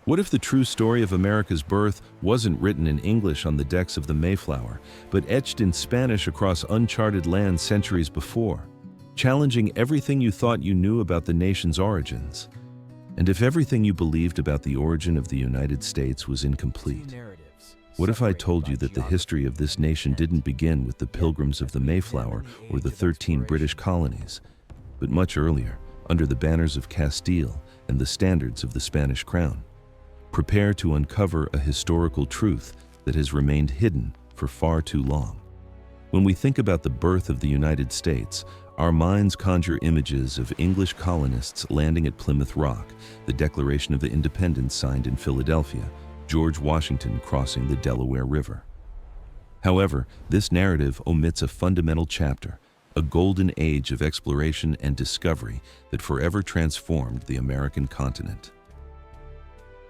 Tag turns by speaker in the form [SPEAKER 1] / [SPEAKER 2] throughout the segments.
[SPEAKER 1] What if the true story of America's birth wasn't written in English on the decks of the Mayflower, but etched in Spanish across uncharted lands centuries before, challenging everything you thought you knew about the nation's origins? And if everything you believed about the origin of the United States was incomplete? What if I told you that the history of this nation didn't begin with the Pilgrims of the Mayflower or the 13 British colonies, but much earlier, under the banners of Castile and the standards of the Spanish crown? Prepare to uncover a historical truth that has remained hidden for far too long. When we think about the birth of the United States, our minds conjure images of English colonists landing at Plymouth Rock, the Declaration of Independence signed in Philadelphia, George Washington crossing the Delaware River. However, this narrative omits a fundamental chapter, a golden age of exploration and discovery that forever transformed the American continent.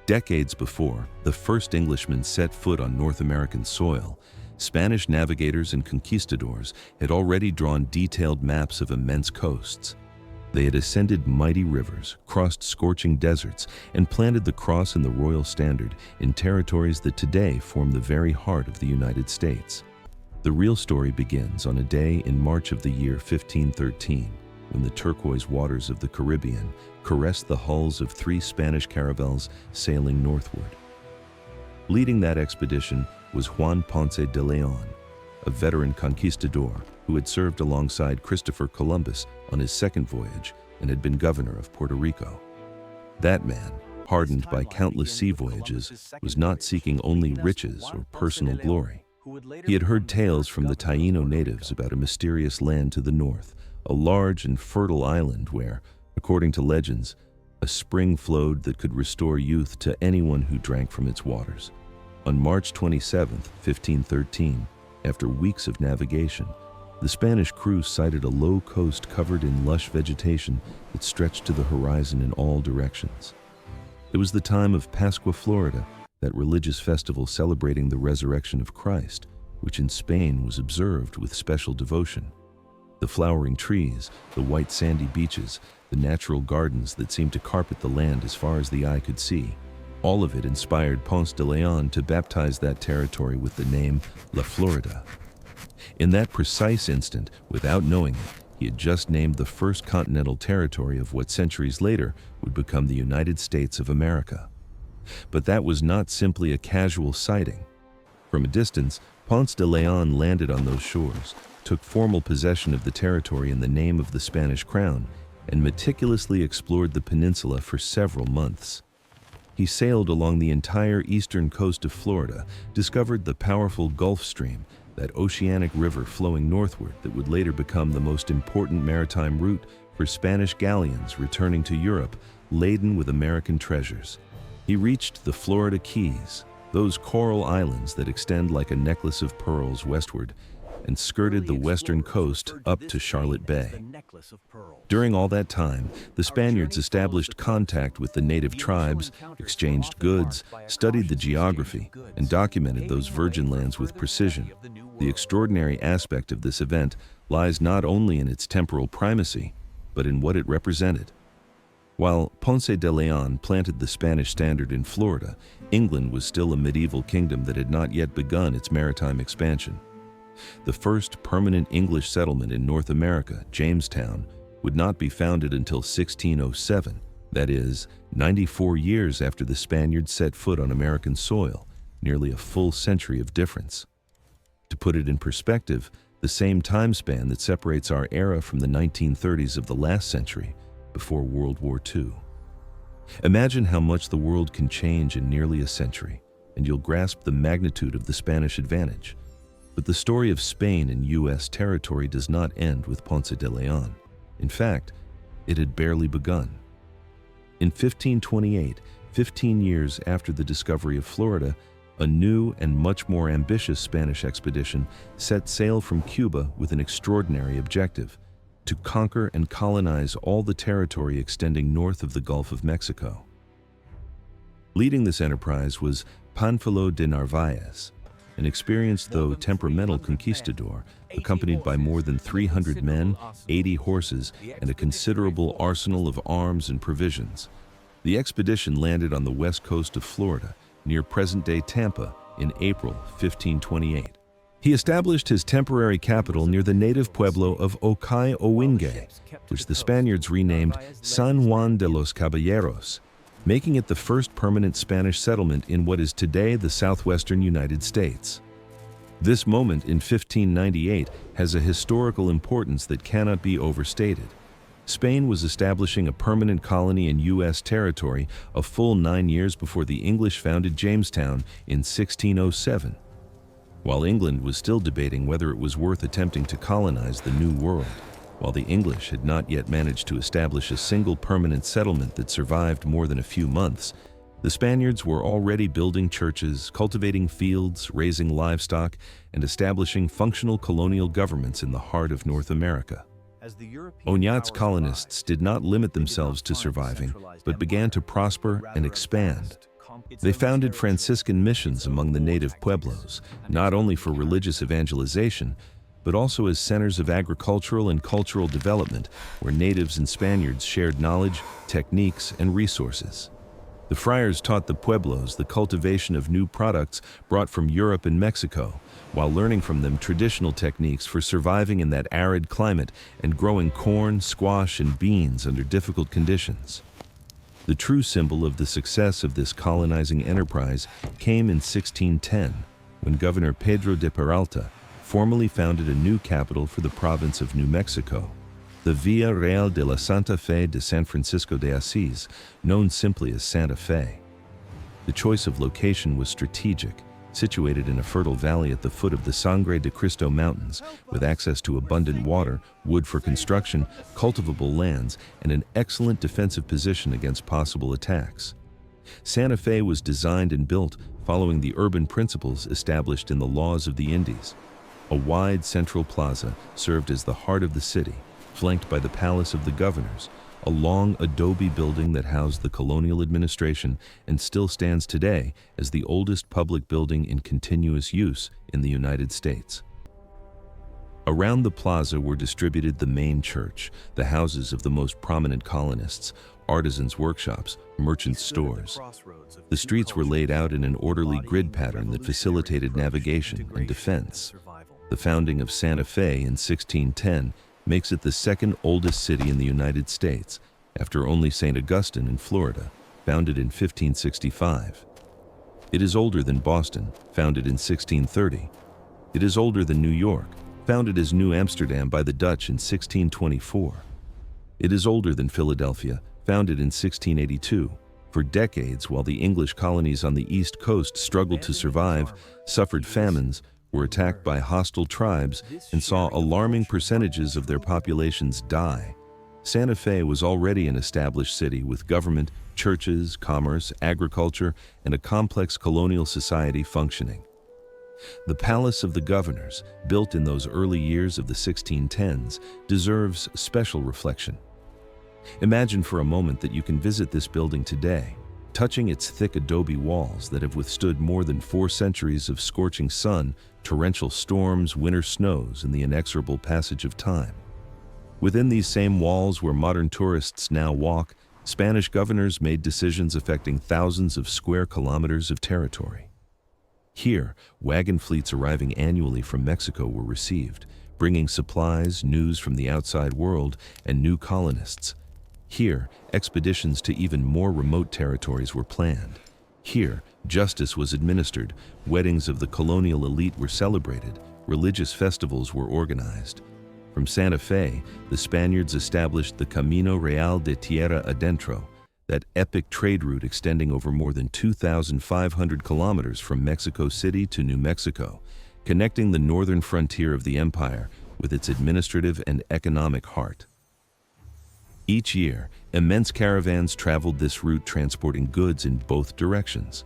[SPEAKER 1] Decades before the first Englishmen set foot on North American soil, Spanish navigators and conquistadors had already drawn detailed maps of immense coasts. They had ascended mighty rivers, crossed scorching deserts, and planted the cross and the royal standard in territories that today form the very heart of the United States. The real story begins on a day in March of the year 1513, when the turquoise waters of the Caribbean caressed the hulls of 3 Spanish caravels sailing northward. Leading that expedition was Juan Ponce de León, a veteran conquistador who had served alongside Christopher Columbus on his second voyage and had been governor of Puerto Rico. That man, hardened by countless sea voyages, was not seeking only riches or personal glory. He had heard tales from the Taíno natives about a mysterious land to the north, a large and fertile island where, according to legends, a spring flowed that could restore youth to anyone who drank from its waters. On March 27, 1513, after weeks of navigation, the Spanish crew sighted a low coast covered in lush vegetation that stretched to the horizon in all directions. It was the time of Pascua Florida, that religious festival celebrating the resurrection of Christ, which in Spain was observed with special devotion. The flowering trees, the white sandy beaches, the natural gardens that seemed to carpet the land as far as the eye could see, all of it inspired Ponce de León to baptize that territory with the name La Florida. In that precise instant, without knowing it, he had just named the first continental territory of what centuries later would become the United States of America. But that was not simply a casual sighting. From a distance, Ponce de León landed on those shores, took formal possession of the territory in the name of the Spanish crown, and meticulously explored the peninsula for several months. He sailed along the entire eastern coast of Florida, discovered the powerful Gulf Stream, that oceanic river flowing northward that would later become the most important maritime route for Spanish galleons returning to Europe, laden with American treasures. He reached the Florida Keys, those coral islands that extend like a necklace of pearls westward, and skirted the western coast up to Charlotte Bay. During all that time, the Spaniards established contact with the native tribes, exchanged goods, studied the geography, and documented those virgin lands with precision. The extraordinary aspect of this event lies not only in its temporal primacy, but in what it represented. While Ponce de León planted the Spanish standard in Florida, England was still a medieval kingdom that had not yet begun its maritime expansion. The first permanent English settlement in North America, Jamestown, would not be founded until 1607, that is, 94 years after the Spaniards set foot on American soil, nearly a full century of difference. To put it in perspective, the same time span that separates our era from the 1930s of the last century, before World War II. Imagine how much the world can change in nearly a century, and you'll grasp the magnitude of the Spanish advantage. But the story of Spain and U.S. territory does not end with Ponce de León. In fact, it had barely begun. In 1528, 15 years after the discovery of Florida, a new and much more ambitious Spanish expedition set sail from Cuba with an extraordinary objective: to conquer and colonize all the territory extending north of the Gulf of Mexico. Leading this enterprise was Pánfilo de Narváez, an experienced though temperamental conquistador, accompanied by more than 300 men, 80 horses, and a considerable arsenal of arms and provisions. The expedition landed on the west coast of Florida, near present-day Tampa, in April 1528. He established his temporary capital near the native pueblo of Ocay-Owingay, which the Spaniards renamed San Juan de los Caballeros, making it the first permanent Spanish settlement in what is today the southwestern United States. This moment in 1598 has a historical importance that cannot be overstated. Spain was establishing a permanent colony in U.S. territory a full 9 years before the English founded Jamestown in 1607. While England was still debating whether it was worth attempting to colonize the New World, while the English had not yet managed to establish a single permanent settlement that survived more than a few months, the Spaniards were already building churches, cultivating fields, raising livestock, and establishing functional colonial governments in the heart of North America. Oñat's colonists did not limit themselves to surviving, but began to prosper and expand. They founded Franciscan missions among the native pueblos, not only for religious evangelization, but also as centers of agricultural and cultural development where natives and Spaniards shared knowledge, techniques, and resources. The friars taught the pueblos the cultivation of new products brought from Europe and Mexico, while learning from them traditional techniques for surviving in that arid climate and growing corn, squash, and beans under difficult conditions. The true symbol of the success of this colonizing enterprise came in 1610, when Governor Pedro de Peralta formally founded a new capital for the province of New Mexico, the Villa Real de la Santa Fe de San Francisco de Asís, known simply as Santa Fe. The choice of location was strategic, situated in a fertile valley at the foot of the Sangre de Cristo Mountains, with access to abundant water, wood for construction, cultivable lands, and an excellent defensive position against possible attacks. Santa Fe was designed and built following the urban principles established in the laws of the Indies. A wide central plaza served as the heart of the city, flanked by the Palace of the Governors, a long adobe building that housed the colonial administration and still stands today as the oldest public building in continuous use in the United States. Around the plaza were distributed the main church, the houses of the most prominent colonists, artisans' workshops, merchants' stores. The streets were laid out in an orderly grid pattern that facilitated navigation and defense. The founding of Santa Fe in 1610 makes it the second oldest city in the United States, after only St. Augustine in Florida, founded in 1565. It is older than Boston, founded in 1630. It is older than New York, founded as New Amsterdam by the Dutch in 1624. It is older than Philadelphia, founded in 1682. For decades, while the English colonies on the East Coast struggled to survive, suffered famines, were attacked by hostile tribes, and saw alarming percentages of their populations die, Santa Fe was already an established city with government, churches, commerce, agriculture, and a complex colonial society functioning. The Palace of the Governors, built in those early years of the 1610s, deserves special reflection. Imagine for a moment that you can visit this building today, touching its thick adobe walls that have withstood more than 4 centuries of scorching sun, torrential storms, winter snows, and the inexorable passage of time. Within these same walls where modern tourists now walk, Spanish governors made decisions affecting thousands of square kilometers of territory. Here, wagon fleets arriving annually from Mexico were received, bringing supplies, news from the outside world, and new colonists. Here, expeditions to even more remote territories were planned. Here, justice was administered, weddings of the colonial elite were celebrated, religious festivals were organized. From Santa Fe, the Spaniards established the Camino Real de Tierra Adentro, that epic trade route extending over more than 2,500 kilometers from Mexico City to New Mexico, connecting the northern frontier of the empire with its administrative and economic heart. Each year, immense caravans traveled this route transporting goods in both directions.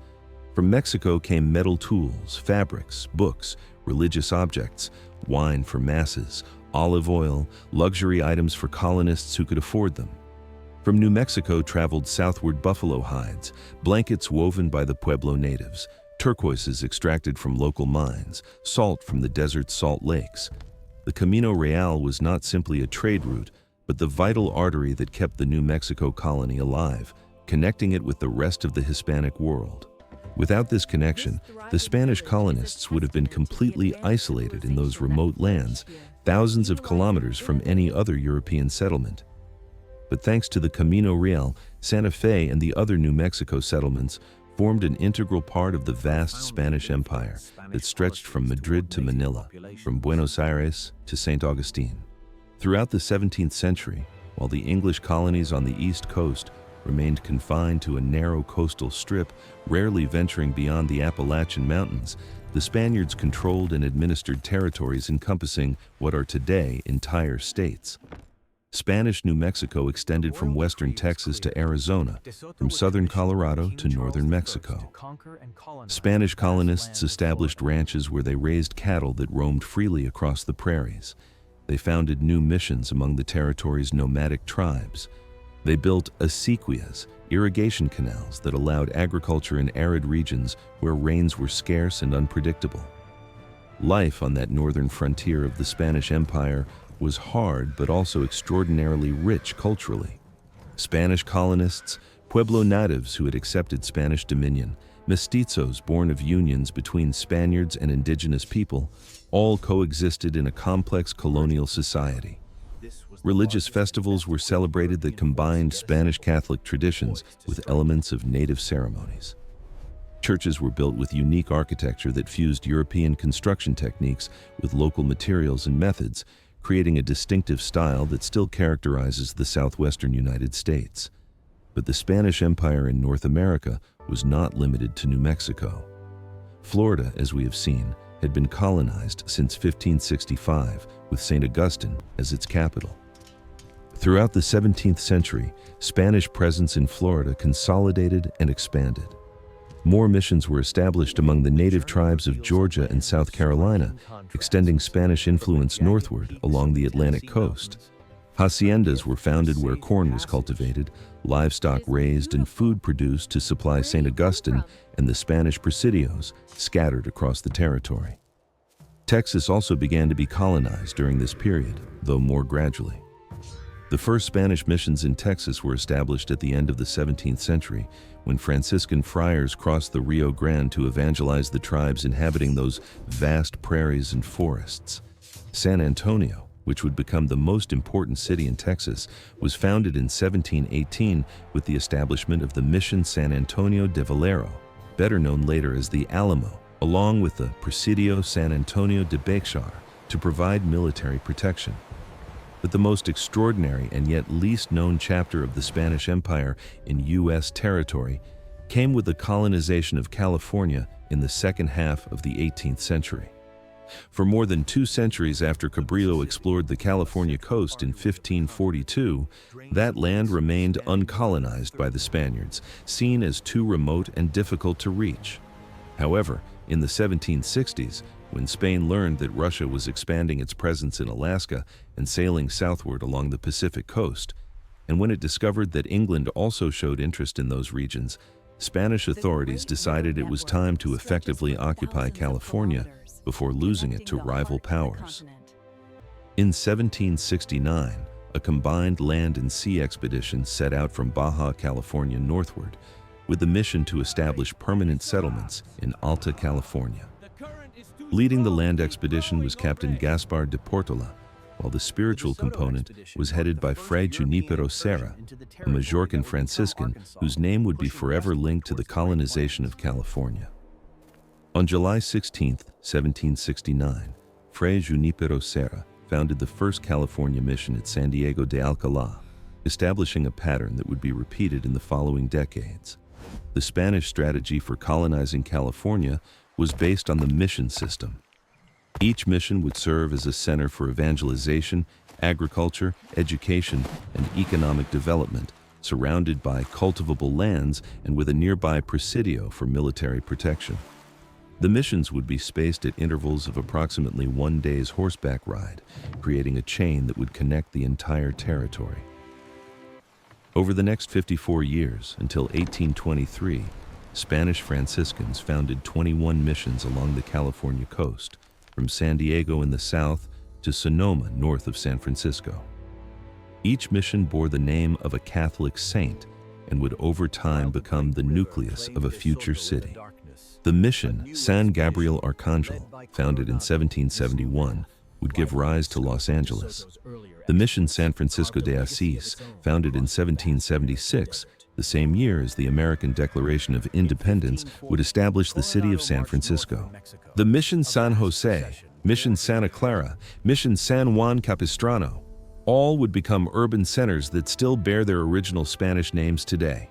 [SPEAKER 1] From Mexico came metal tools, fabrics, books, religious objects, wine for masses, olive oil, luxury items for colonists who could afford them. From New Mexico traveled southward buffalo hides, blankets woven by the Pueblo natives, turquoises extracted from local mines, salt from the desert's salt lakes. The Camino Real was not simply a trade route, but the vital artery that kept the New Mexico colony alive, connecting it with the rest of the Hispanic world. Without this connection, the Spanish colonists would have been completely isolated in those remote lands, thousands of kilometers from any other European settlement. But thanks to the Camino Real, Santa Fe and the other New Mexico settlements formed an integral part of the vast Spanish Empire that stretched from Madrid to Manila, from Buenos Aires to St. Augustine. Throughout the 17th century, while the English colonies on the East Coast remained confined to a narrow coastal strip, rarely venturing beyond the Appalachian Mountains, the Spaniards controlled and administered territories encompassing what are today entire states. Spanish New Mexico extended from western Texas to Arizona, from southern Colorado to northern Mexico. Spanish colonists established ranches where they raised cattle that roamed freely across the prairies. They founded new missions among the territory's nomadic tribes. They built acequias, irrigation canals that allowed agriculture in arid regions where rains were scarce and unpredictable. Life on that northern frontier of the Spanish Empire was hard but also extraordinarily rich culturally. Spanish colonists, Pueblo natives who had accepted Spanish dominion, mestizos born of unions between Spaniards and indigenous people, all coexisted in a complex colonial society. Religious festivals were celebrated that combined Spanish Catholic traditions with elements of native ceremonies. Churches were built with unique architecture that fused European construction techniques with local materials and methods, creating a distinctive style that still characterizes the southwestern United States. But the Spanish Empire in North America was not limited to New Mexico. Florida, as we have seen, had been colonized since 1565, with St. Augustine as its capital. Throughout the 17th century, Spanish presence in Florida consolidated and expanded. More missions were established among the native tribes of Georgia and South Carolina, extending Spanish influence northward along the Atlantic coast. Haciendas were founded where corn was cultivated, livestock raised, and food produced to supply St. Augustine and the Spanish presidios scattered across the territory. Texas also began to be colonized during this period, though more gradually. The first Spanish missions in Texas were established at the end of the 17th century, when Franciscan friars crossed the Rio Grande to evangelize the tribes inhabiting those vast prairies and forests. San Antonio, which would become the most important city in Texas, was founded in 1718 with the establishment of the Mission San Antonio de Valero, better known later as the Alamo, along with the Presidio San Antonio de Bexar, to provide military protection. But the most extraordinary and yet least known chapter of the Spanish Empire in U.S. territory came with the colonization of California in the second half of the 18th century. For more than 2 centuries after Cabrillo explored the California coast in 1542, that land remained uncolonized by the Spaniards, seen as too remote and difficult to reach. However, in the 1760s, when Spain learned that Russia was expanding its presence in Alaska and sailing southward along the Pacific coast, and when it discovered that England also showed interest in those regions, Spanish authorities decided it was time to effectively occupy California before losing it to rival powers. In 1769, a combined land and sea expedition set out from Baja California northward, with the mission to establish permanent settlements in Alta California. Leading the land expedition was Captain Gaspar de Portola, while the spiritual component was headed by Fray Junipero Serra, a Majorcan Franciscan whose name would be forever linked to the colonization of California. On July 16, 1769, Fray Junipero Serra founded the first California mission at San Diego de Alcalá, establishing a pattern that would be repeated in the following decades. The Spanish strategy for colonizing California was based on the mission system. Each mission would serve as a center for evangelization, agriculture, education, and economic development, surrounded by cultivable lands and with a nearby presidio for military protection. The missions would be spaced at intervals of approximately 1 day's horseback ride, creating a chain that would connect the entire territory. Over the next 54 years, until 1823, Spanish Franciscans founded 21 missions along the California coast, from San Diego in the south to Sonoma north of San Francisco. Each mission bore the name of a Catholic saint and would over time become the nucleus of a future city. The mission, San Gabriel Arcangel, founded in 1771, would give rise to Los Angeles. The mission San Francisco de Asís, founded in 1776, the same year as the American Declaration of Independence, would establish the city of San Francisco. The mission San Jose, mission Santa Clara, mission San Juan Capistrano, all would become urban centers that still bear their original Spanish names today.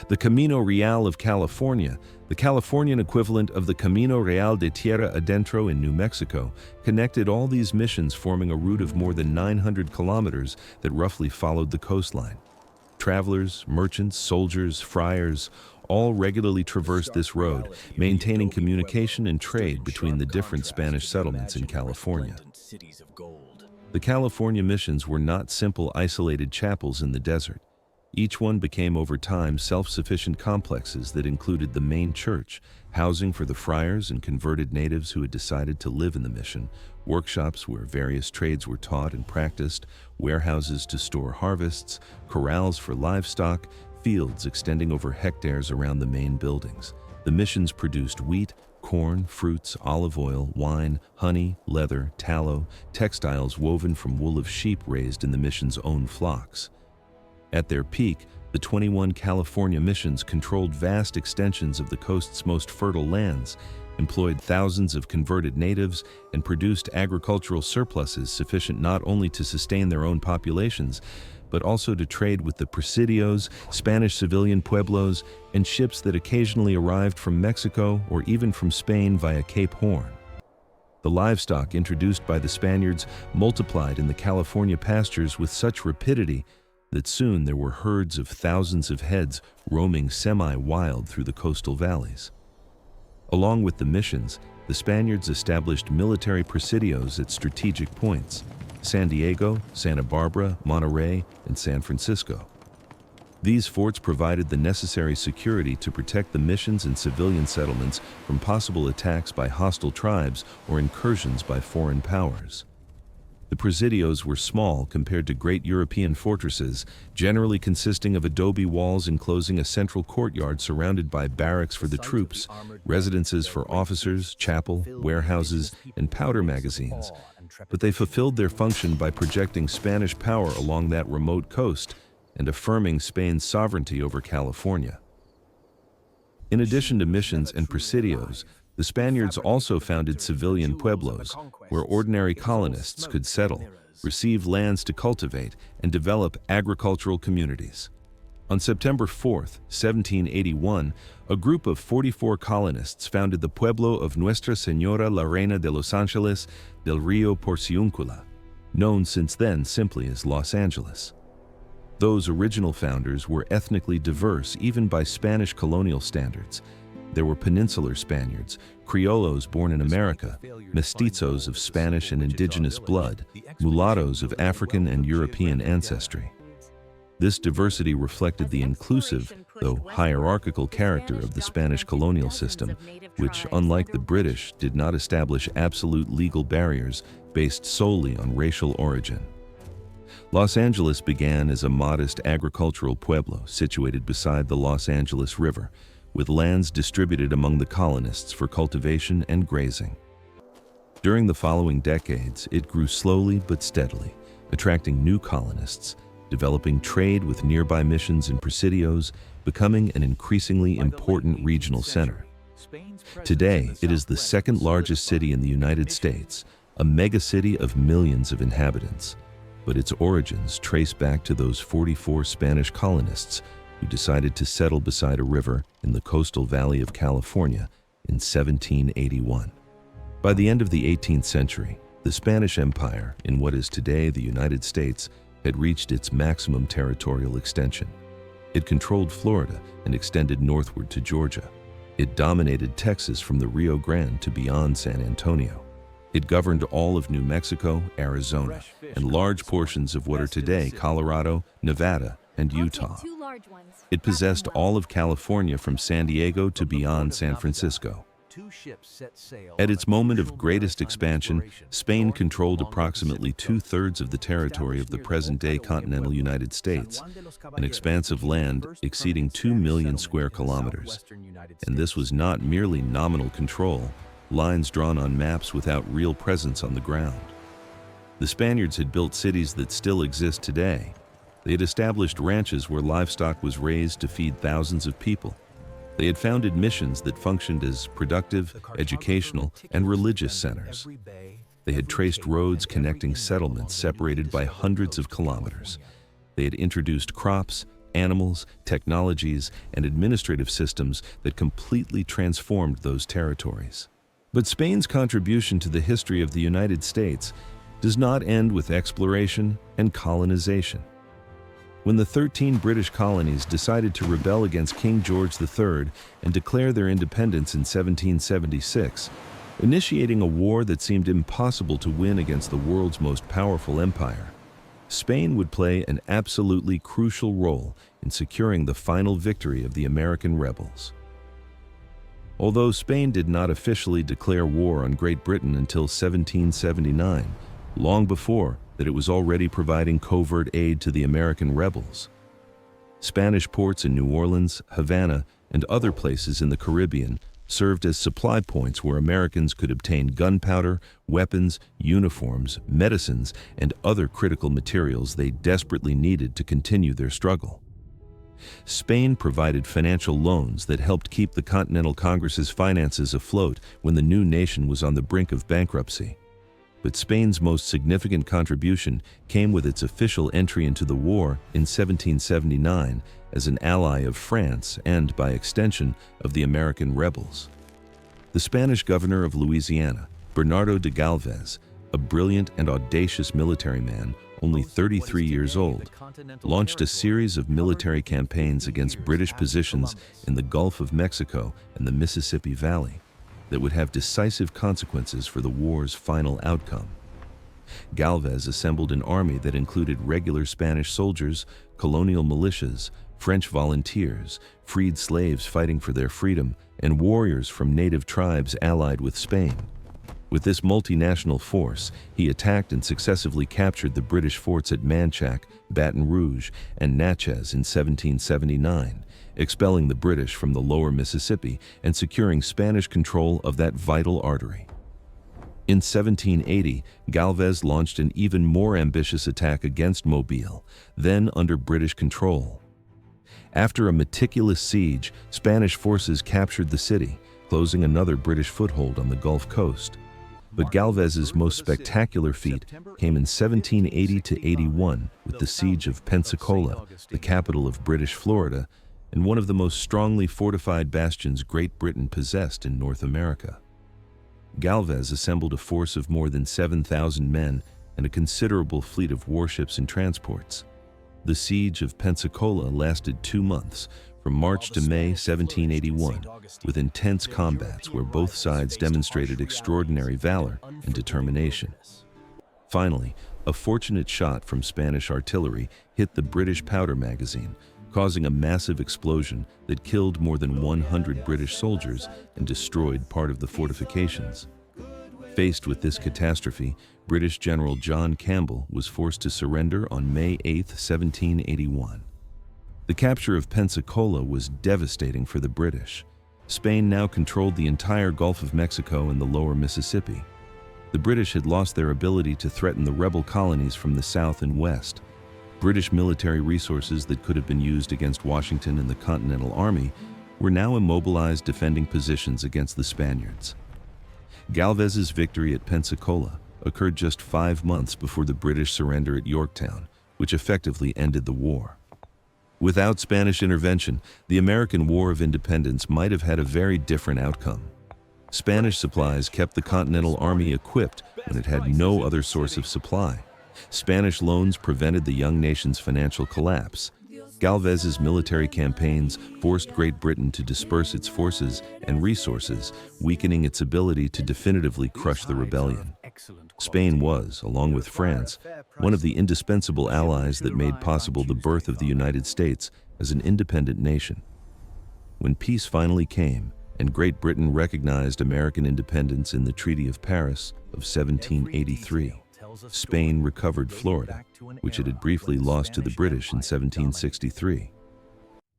[SPEAKER 1] The Camino Real of California, the Californian equivalent of the Camino Real de Tierra Adentro in New Mexico, connected all these missions, forming a route of more than 900 kilometers that roughly followed the coastline. Travelers, merchants, soldiers, friars, all regularly traversed this road, maintaining communication and trade between the different Spanish settlements in California. The California missions were not simple isolated chapels in the desert. Each one became over time self-sufficient complexes that included the main church, housing for the friars and converted natives who had decided to live in the mission, workshops where various trades were taught and practiced, warehouses to store harvests, corrals for livestock, fields extending over hectares around the main buildings. The missions produced wheat, corn, fruits, olive oil, wine, honey, leather, tallow, textiles woven from wool of sheep raised in the mission's own flocks. At their peak, the 21 California missions controlled vast extensions of the coast's most fertile lands, employed thousands of converted natives, and produced agricultural surpluses sufficient not only to sustain their own populations, but also to trade with the presidios, Spanish civilian pueblos, and ships that occasionally arrived from Mexico or even from Spain via Cape Horn. The livestock introduced by the Spaniards multiplied in the California pastures with such rapidity that soon there were herds of thousands of heads roaming semi-wild through the coastal valleys. Along with the missions, the Spaniards established military presidios at strategic points: San Diego, Santa Barbara, Monterey, and San Francisco. These forts provided the necessary security to protect the missions and civilian settlements from possible attacks by hostile tribes or incursions by foreign powers. The presidios were small compared to great European fortresses, generally consisting of adobe walls enclosing a central courtyard surrounded by barracks for the troops, residences for officers, chapel, warehouses, and powder magazines. But they fulfilled their function by projecting Spanish power along that remote coast and affirming Spain's sovereignty over California. In addition to missions and presidios, the Spaniards also founded civilian pueblos, where ordinary colonists could settle, receive lands to cultivate, and develop agricultural communities. On September 4, 1781, a group of 44 colonists founded the pueblo of Nuestra Señora la Reina de los Ángeles del Río Porciúncula, known since then simply as Los Angeles. Those original founders were ethnically diverse even by Spanish colonial standards. There were peninsular Spaniards, Criollos born in America, mestizos of Spanish and indigenous blood, mulattoes of African and European ancestry. This diversity reflected the inclusive, though hierarchical character of the Spanish colonial system, which, unlike the British, did not establish absolute legal barriers based solely on racial origin. Los Angeles began as a modest agricultural pueblo situated beside the Los Angeles River, with lands distributed among the colonists for cultivation and grazing. During the following decades, it grew slowly but steadily, attracting new colonists, developing trade with nearby missions and presidios, becoming an increasingly important regional center. Today, it is the second largest city in the United States, a megacity of millions of inhabitants, but its origins trace back to those 44 Spanish colonists who decided to settle beside a river in the coastal valley of California in 1781. By the end of the 18th century, the Spanish Empire, in what is today the United States, had reached its maximum territorial extension. It controlled Florida and extended northward to Georgia. It dominated Texas from the Rio Grande to beyond San Antonio. It governed all of New Mexico, Arizona, and large portions of what are today Colorado, Nevada, and Utah. It possessed all of California from San Diego to beyond San Francisco. At its moment of greatest expansion, Spain controlled approximately two-thirds of the territory of the present-day continental United States, an expanse of land exceeding 2 million square kilometers. And this was not merely nominal control, lines drawn on maps without real presence on the ground. The Spaniards had built cities that still exist today. They had established ranches where livestock was raised to feed thousands of people. They had founded missions that functioned as productive, educational, and religious centers. They had traced roads connecting settlements separated by hundreds of kilometers. They had introduced crops, animals, technologies, and administrative systems that completely transformed those territories. But Spain's contribution to the history of the United States does not end with exploration and colonization. When the 13 British colonies decided to rebel against King George III and declare their independence in 1776, initiating a war that seemed impossible to win against the world's most powerful empire, Spain would play an absolutely crucial role in securing the final victory of the American rebels. Although Spain did not officially declare war on Great Britain until 1779, long before that it was already providing covert aid to the American rebels. Spanish ports in New Orleans, Havana, and other places in the Caribbean served as supply points where Americans could obtain gunpowder, weapons, uniforms, medicines, and other critical materials they desperately needed to continue their struggle. Spain provided financial loans that helped keep the Continental Congress's finances afloat when the new nation was on the brink of bankruptcy. But Spain's most significant contribution came with its official entry into the war in 1779 as an ally of France and, by extension, of the American rebels. The Spanish governor of Louisiana, Bernardo de Galvez, a brilliant and audacious military man, only 33 years old, launched a series of military campaigns against British positions in the Gulf of Mexico and the Mississippi Valley that would have decisive consequences for the war's final outcome. Galvez assembled an army that included regular Spanish soldiers, colonial militias, French volunteers, freed slaves fighting for their freedom, and warriors from native tribes allied with Spain. With this multinational force, he attacked and successively captured the British forts at Manchac, Baton Rouge, and Natchez in 1779, expelling the British from the lower Mississippi and securing Spanish control of that vital artery. In 1780, Galvez launched an even more ambitious attack against Mobile, then under British control. After a meticulous siege, Spanish forces captured the city, closing another British foothold on the Gulf Coast. But Galvez's most spectacular feat came in 1780–81 with the siege of Pensacola, the capital of British Florida, and one of the most strongly fortified bastions Great Britain possessed in North America. Galvez assembled a force of more than 7,000 men and a considerable fleet of warships and transports. The siege of Pensacola lasted 2 months, from March to May 1781, with intense combats where both sides demonstrated extraordinary valor and determination. Finally, a fortunate shot from Spanish artillery hit the British powder magazine, causing a massive explosion that killed more than 100 British soldiers and destroyed part of the fortifications. Faced with this catastrophe, British General John Campbell was forced to surrender on May 8, 1781. The capture of Pensacola was devastating for the British. Spain now controlled the entire Gulf of Mexico and the lower Mississippi. The British had lost their ability to threaten the rebel colonies from the south and west. British military resources that could have been used against Washington and the Continental Army were now immobilized defending positions against the Spaniards. Galvez's victory at Pensacola occurred just 5 months before the British surrender at Yorktown, which effectively ended the war. Without Spanish intervention, the American War of Independence might have had a very different outcome. Spanish supplies kept the Continental Army equipped when it had no other source of supply. Spanish loans prevented the young nation's financial collapse. Galvez's military campaigns forced Great Britain to disperse its forces and resources, weakening its ability to definitively crush the rebellion. Spain was, along with France, one of the indispensable allies that made possible the birth of the United States as an independent nation. When peace finally came, and Great Britain recognized American independence in the Treaty of Paris of 1783. Spain recovered Florida, which it had briefly lost to the British in 1763.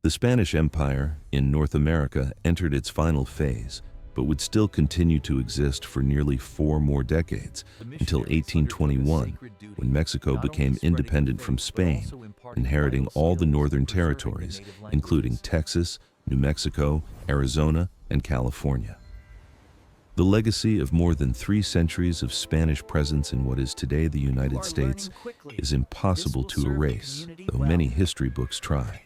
[SPEAKER 1] The Spanish Empire in North America entered its final phase, but would still continue to exist for nearly 4 more decades, until 1821, when Mexico became independent from Spain, inheriting all the northern territories, including Texas, New Mexico, Arizona, and California. The legacy of more than 3 centuries of Spanish presence in what is today the United States is impossible to erase, though many history books try.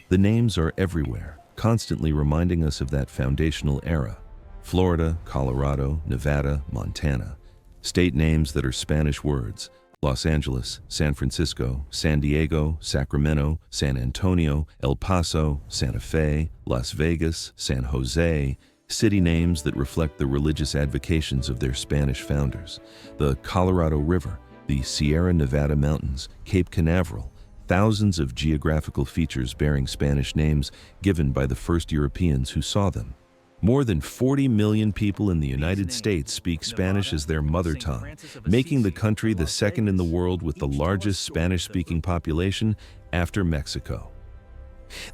[SPEAKER 1] The names are everywhere, constantly reminding us of that foundational era. Florida, Colorado, Nevada, Montana. State names that are Spanish words: Los Angeles, San Francisco, San Diego, Sacramento, San Antonio, El Paso, Santa Fe, Las Vegas, San Jose. City names that reflect the religious advocations of their Spanish founders. The Colorado River, the Sierra Nevada Mountains, Cape Canaveral. Thousands of geographical features bearing Spanish names given by the first Europeans who saw them. More than 40 million people in the United States speak Spanish as their mother tongue, making the country the second in the world with the largest Spanish-speaking population after Mexico.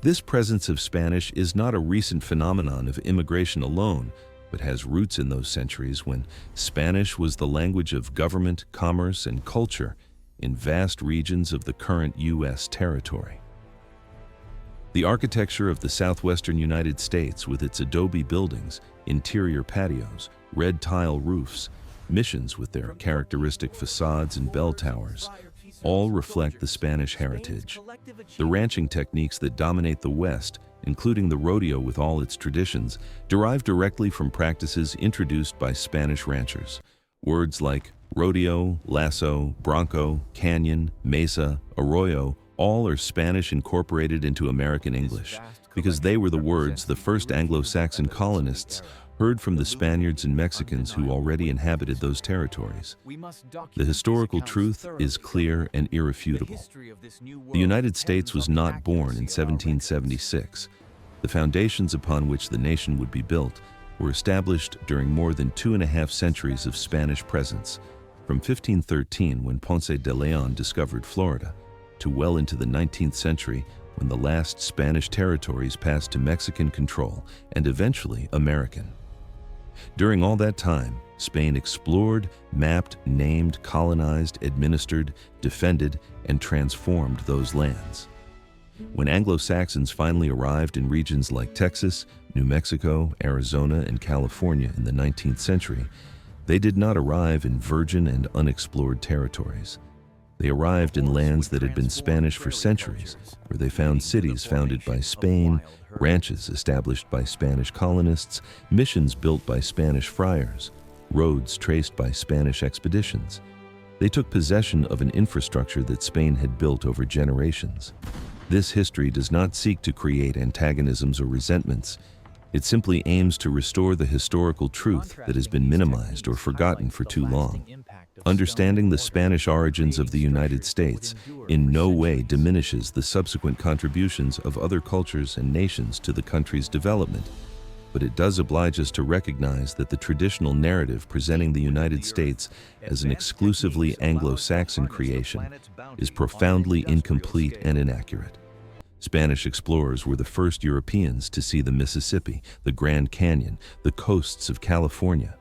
[SPEAKER 1] This presence of Spanish is not a recent phenomenon of immigration alone, but has roots in those centuries when Spanish was the language of government, commerce, and culture in vast regions of the current U.S. territory. The architecture of the southwestern United States, with its adobe buildings, interior patios, red tile roofs, missions with their characteristic facades and bell towers, all reflect the Spanish heritage. The ranching techniques that dominate the West, including the rodeo with all its traditions, derive directly from practices introduced by Spanish ranchers. Words like rodeo, lasso, bronco, canyon, mesa, arroyo, all are Spanish incorporated into American English, because they were the words the first Anglo-Saxon colonists heard from the Spaniards and Mexicans who already inhabited those territories. The historical truth is clear and irrefutable. The United States was not born in 1776. The foundations upon which the nation would be built were established during more than 2.5 centuries of Spanish presence, from 1513, when Ponce de León discovered Florida, to well into the 19th century, when the last Spanish territories passed to Mexican control and eventually American. During all that time, Spain explored, mapped, named, colonized, administered, defended, and transformed those lands. When Anglo-Saxons finally arrived in regions like Texas, New Mexico, Arizona, and California in the 19th century, they did not arrive in virgin and unexplored territories. They arrived in lands that had been Spanish for centuries, where they found cities founded by Spain, ranches established by Spanish colonists, missions built by Spanish friars, roads traced by Spanish expeditions. They took possession of an infrastructure that Spain had built over generations. This history does not seek to create antagonisms or resentments. It simply aims to restore the historical truth that has been minimized or forgotten for too long. Understanding the Spanish origins of the United States in no way diminishes the subsequent contributions of other cultures and nations to the country's development, but it does oblige us to recognize that the traditional narrative presenting the United States as an exclusively Anglo-Saxon creation is profoundly incomplete and inaccurate. Spanish explorers were the first Europeans to see the Mississippi, the Grand Canyon, the coasts of California.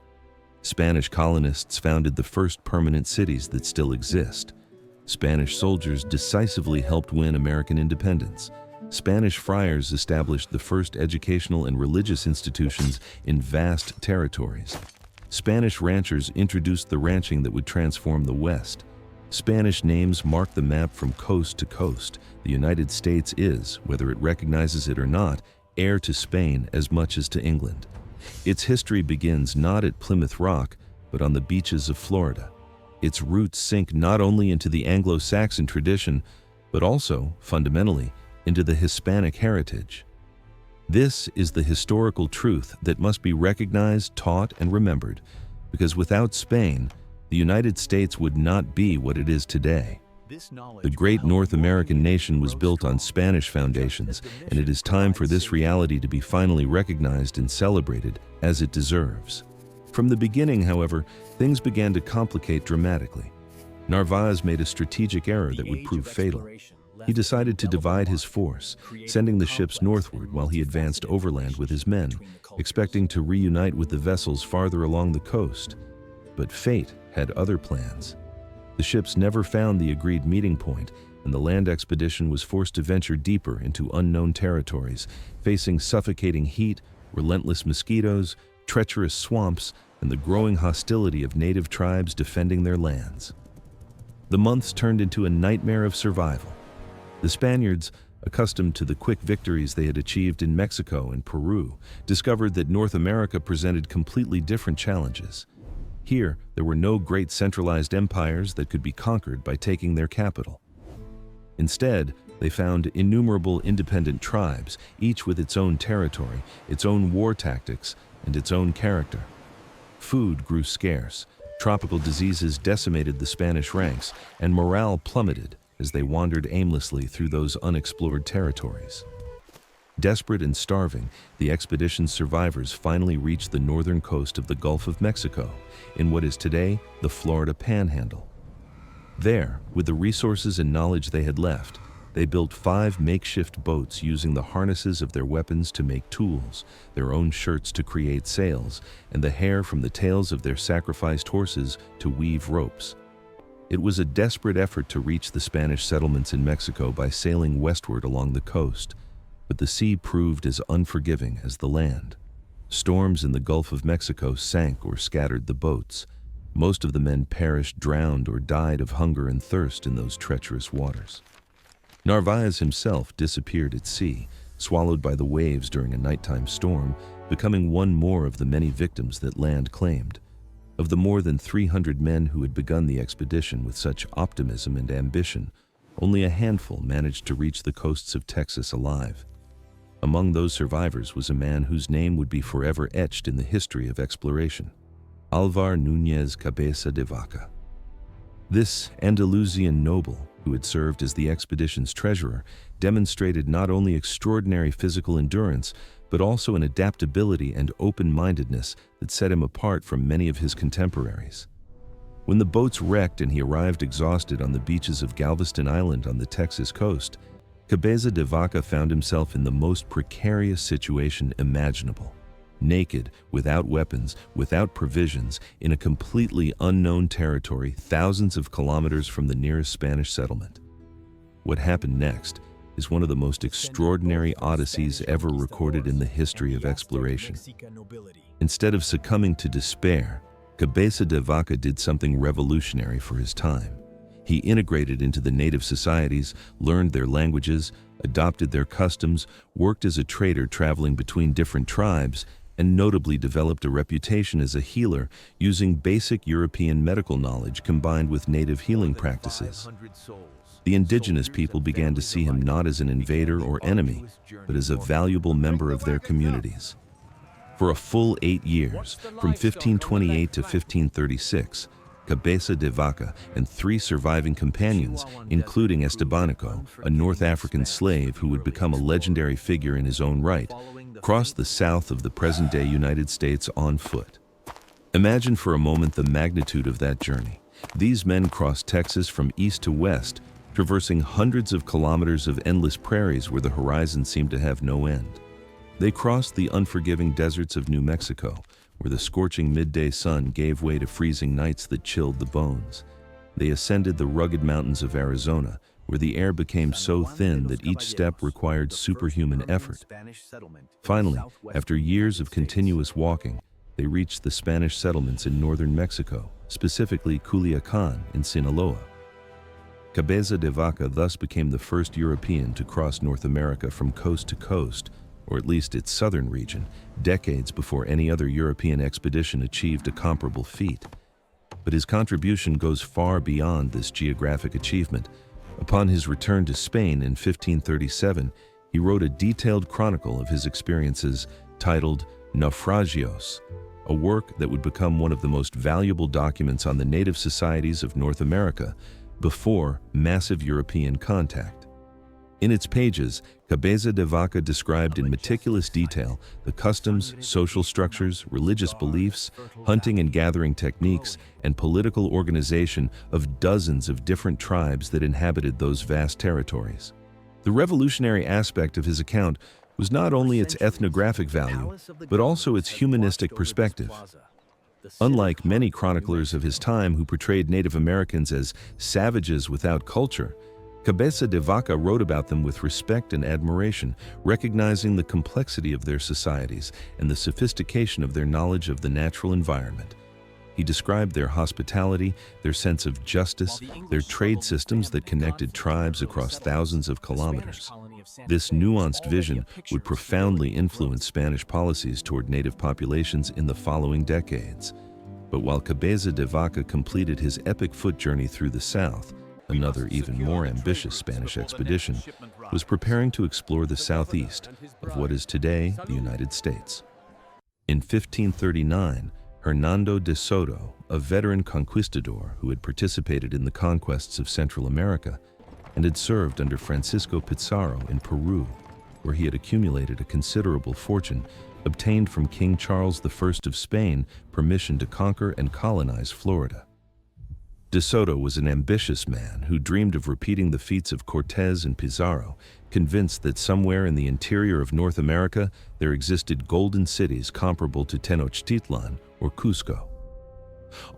[SPEAKER 1] Spanish colonists founded the first permanent cities that still exist. Spanish soldiers decisively helped win American independence. Spanish friars established the first educational and religious institutions in vast territories. Spanish ranchers introduced the ranching that would transform the West. Spanish names mark the map from coast to coast. The United States is, whether it recognizes it or not, heir to Spain as much as to England. Its history begins not at Plymouth Rock, but on the beaches of Florida. Its roots sink not only into the Anglo-Saxon tradition, but also, fundamentally, into the Hispanic heritage. This is the historical truth that must be recognized, taught, and remembered, because without Spain, the United States would not be what it is today. The great North American nation was built on Spanish foundations, and it is time for this reality to be finally recognized and celebrated as it deserves. From the beginning, however, things began to complicate dramatically. Narvaez made a strategic error that would prove fatal. He decided to divide his force, sending the ships northward while he advanced overland with his men, expecting to reunite with the vessels farther along the coast. But fate had other plans. The ships never found the agreed meeting point, and the land expedition was forced to venture deeper into unknown territories, facing suffocating heat, relentless mosquitoes, treacherous swamps, and the growing hostility of native tribes defending their lands. The months turned into a nightmare of survival. The Spaniards, accustomed to the quick victories they had achieved in Mexico and Peru, discovered that North America presented completely different challenges. Here, there were no great centralized empires that could be conquered by taking their capital. Instead, they found innumerable independent tribes, each with its own territory, its own war tactics, and its own character. Food grew scarce, tropical diseases decimated the Spanish ranks, and morale plummeted as they wandered aimlessly through those unexplored territories. Desperate and starving, the expedition's survivors finally reached the northern coast of the Gulf of Mexico, in what is today the Florida Panhandle. There, with the resources and knowledge they had left, they built 5 makeshift boats using the harnesses of their weapons to make tools, their own shirts to create sails, and the hair from the tails of their sacrificed horses to weave ropes. It was a desperate effort to reach the Spanish settlements in Mexico by sailing westward along the coast, but the sea proved as unforgiving as the land. Storms in the Gulf of Mexico sank or scattered the boats. Most of the men perished, drowned, or died of hunger and thirst in those treacherous waters. Narvaez himself disappeared at sea, swallowed by the waves during a nighttime storm, becoming one more of the many victims that land claimed. Of the more than 300 men who had begun the expedition with such optimism and ambition, only a handful managed to reach the coasts of Texas alive. Among those survivors was a man whose name would be forever etched in the history of exploration: Alvar Núñez Cabeza de Vaca. This Andalusian noble, who had served as the expedition's treasurer, demonstrated not only extraordinary physical endurance, but also an adaptability and open-mindedness that set him apart from many of his contemporaries. When the boats wrecked and he arrived exhausted on the beaches of Galveston Island on the Texas coast, Cabeza de Vaca found himself in the most precarious situation imaginable. Naked, without weapons, without provisions, in a completely unknown territory thousands of kilometers from the nearest Spanish settlement. What happened next is one of the most extraordinary odysseys ever recorded in the history of exploration. Instead of succumbing to despair, Cabeza de Vaca did something revolutionary for his time. He integrated into the native societies, learned their languages, adopted their customs, worked as a trader traveling between different tribes, and notably developed a reputation as a healer using basic European medical knowledge combined with native healing practices. The indigenous people began to see him not as an invader or enemy, but as a valuable member of their communities. For a full 8 years, from 1528 to 1536, Cabeza de Vaca and 3 surviving companions, including Estebanico, a North African slave who would become a legendary figure in his own right, crossed the south of the present-day United States on foot. Imagine for a moment the magnitude of that journey. These men crossed Texas from east to west, traversing hundreds of kilometers of endless prairies where the horizon seemed to have no end. They crossed the unforgiving deserts of New Mexico, where the scorching midday sun gave way to freezing nights that chilled the bones. They ascended the rugged mountains of Arizona, where the air became so thin that each step required superhuman effort. Finally, after years of continuous walking, they reached the Spanish settlements in northern Mexico, specifically Culiacan in Sinaloa. Cabeza de Vaca thus became the first European to cross North America from coast to coast, or at least its southern region, decades before any other European expedition achieved a comparable feat. But his contribution goes far beyond this geographic achievement. Upon his return to Spain in 1537, he wrote a detailed chronicle of his experiences titled Naufragios, a work that would become one of the most valuable documents on the native societies of North America, before massive European contact. In its pages, Cabeza de Vaca described in meticulous detail the customs, social structures, religious beliefs, hunting and gathering techniques, and political organization of dozens of different tribes that inhabited those vast territories. The revolutionary aspect of his account was not only its ethnographic value, but also its humanistic perspective. Unlike many chroniclers of his time who portrayed Native Americans as savages without culture, Cabeza de Vaca wrote about them with respect and admiration, recognizing the complexity of their societies and the sophistication of their knowledge of the natural environment. He described their hospitality, their sense of justice, their trade systems that connected tribes across thousands of kilometers. This nuanced vision would profoundly influence Spanish policies toward native populations in the following decades. But while Cabeza de Vaca completed his epic foot journey through the south, another even more ambitious Spanish expedition was preparing to explore the southeast of what is today the United States. In 1539, Hernando de Soto, a veteran conquistador who had participated in the conquests of Central America and had served under Francisco Pizarro in Peru, where he had accumulated a considerable fortune, obtained from King Charles I of Spain permission to conquer and colonize Florida. De Soto was an ambitious man who dreamed of repeating the feats of Cortés and Pizarro, convinced that somewhere in the interior of North America there existed golden cities comparable to Tenochtitlan or Cusco.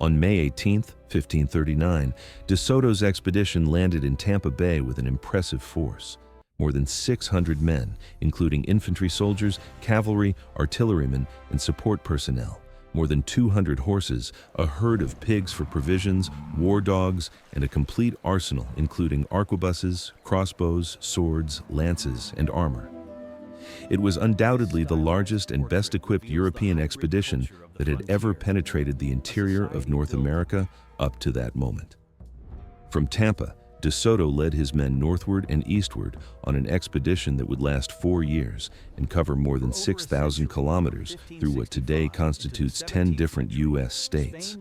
[SPEAKER 1] On May 18, 1539, De Soto's expedition landed in Tampa Bay with an impressive force. More than 600 men, including infantry soldiers, cavalry, artillerymen, and support personnel. More than 200 horses, a herd of pigs for provisions, war dogs, and a complete arsenal including arquebuses, crossbows, swords, lances, and armor. It was undoubtedly the largest and best-equipped European expedition that had ever penetrated the interior of North America up to that moment. From Tampa, De Soto led his men northward and eastward on an expedition that would last 4 years and cover more than 6,000 kilometers through what today constitutes 10 different U.S. states.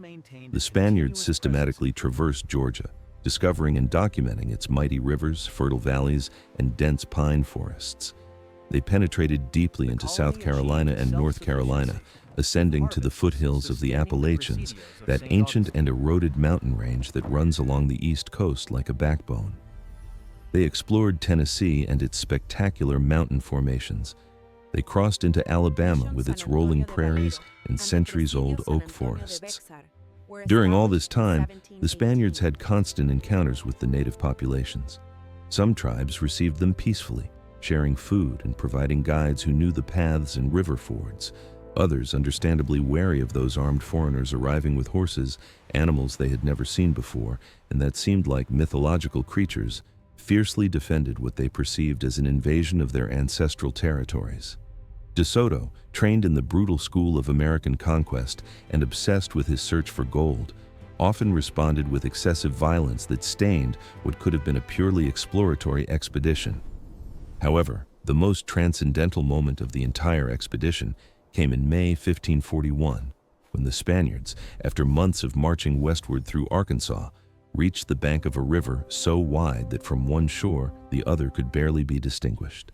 [SPEAKER 1] The Spaniards systematically traversed Georgia, discovering and documenting its mighty rivers, fertile valleys, and dense pine forests. They penetrated deeply into South Carolina and North Carolina, ascending to the foothills of the Appalachians, that ancient and eroded mountain range that runs along the East Coast like a backbone. They explored Tennessee and its spectacular mountain formations. They crossed into Alabama with its rolling prairies and centuries-old oak forests. During all this time, the Spaniards had constant encounters with the native populations. Some tribes received them peacefully, sharing food and providing guides who knew the paths and river fords. Others, understandably wary of those armed foreigners arriving with horses, animals they had never seen before, and that seemed like mythological creatures, fiercely defended what they perceived as an invasion of their ancestral territories. De Soto, trained in the brutal school of American conquest and obsessed with his search for gold, often responded with excessive violence that stained what could have been a purely exploratory expedition. However, the most transcendental moment of the entire expedition came in May 1541, when the Spaniards, after months of marching westward through Arkansas, reached the bank of a river so wide that from one shore the other could barely be distinguished.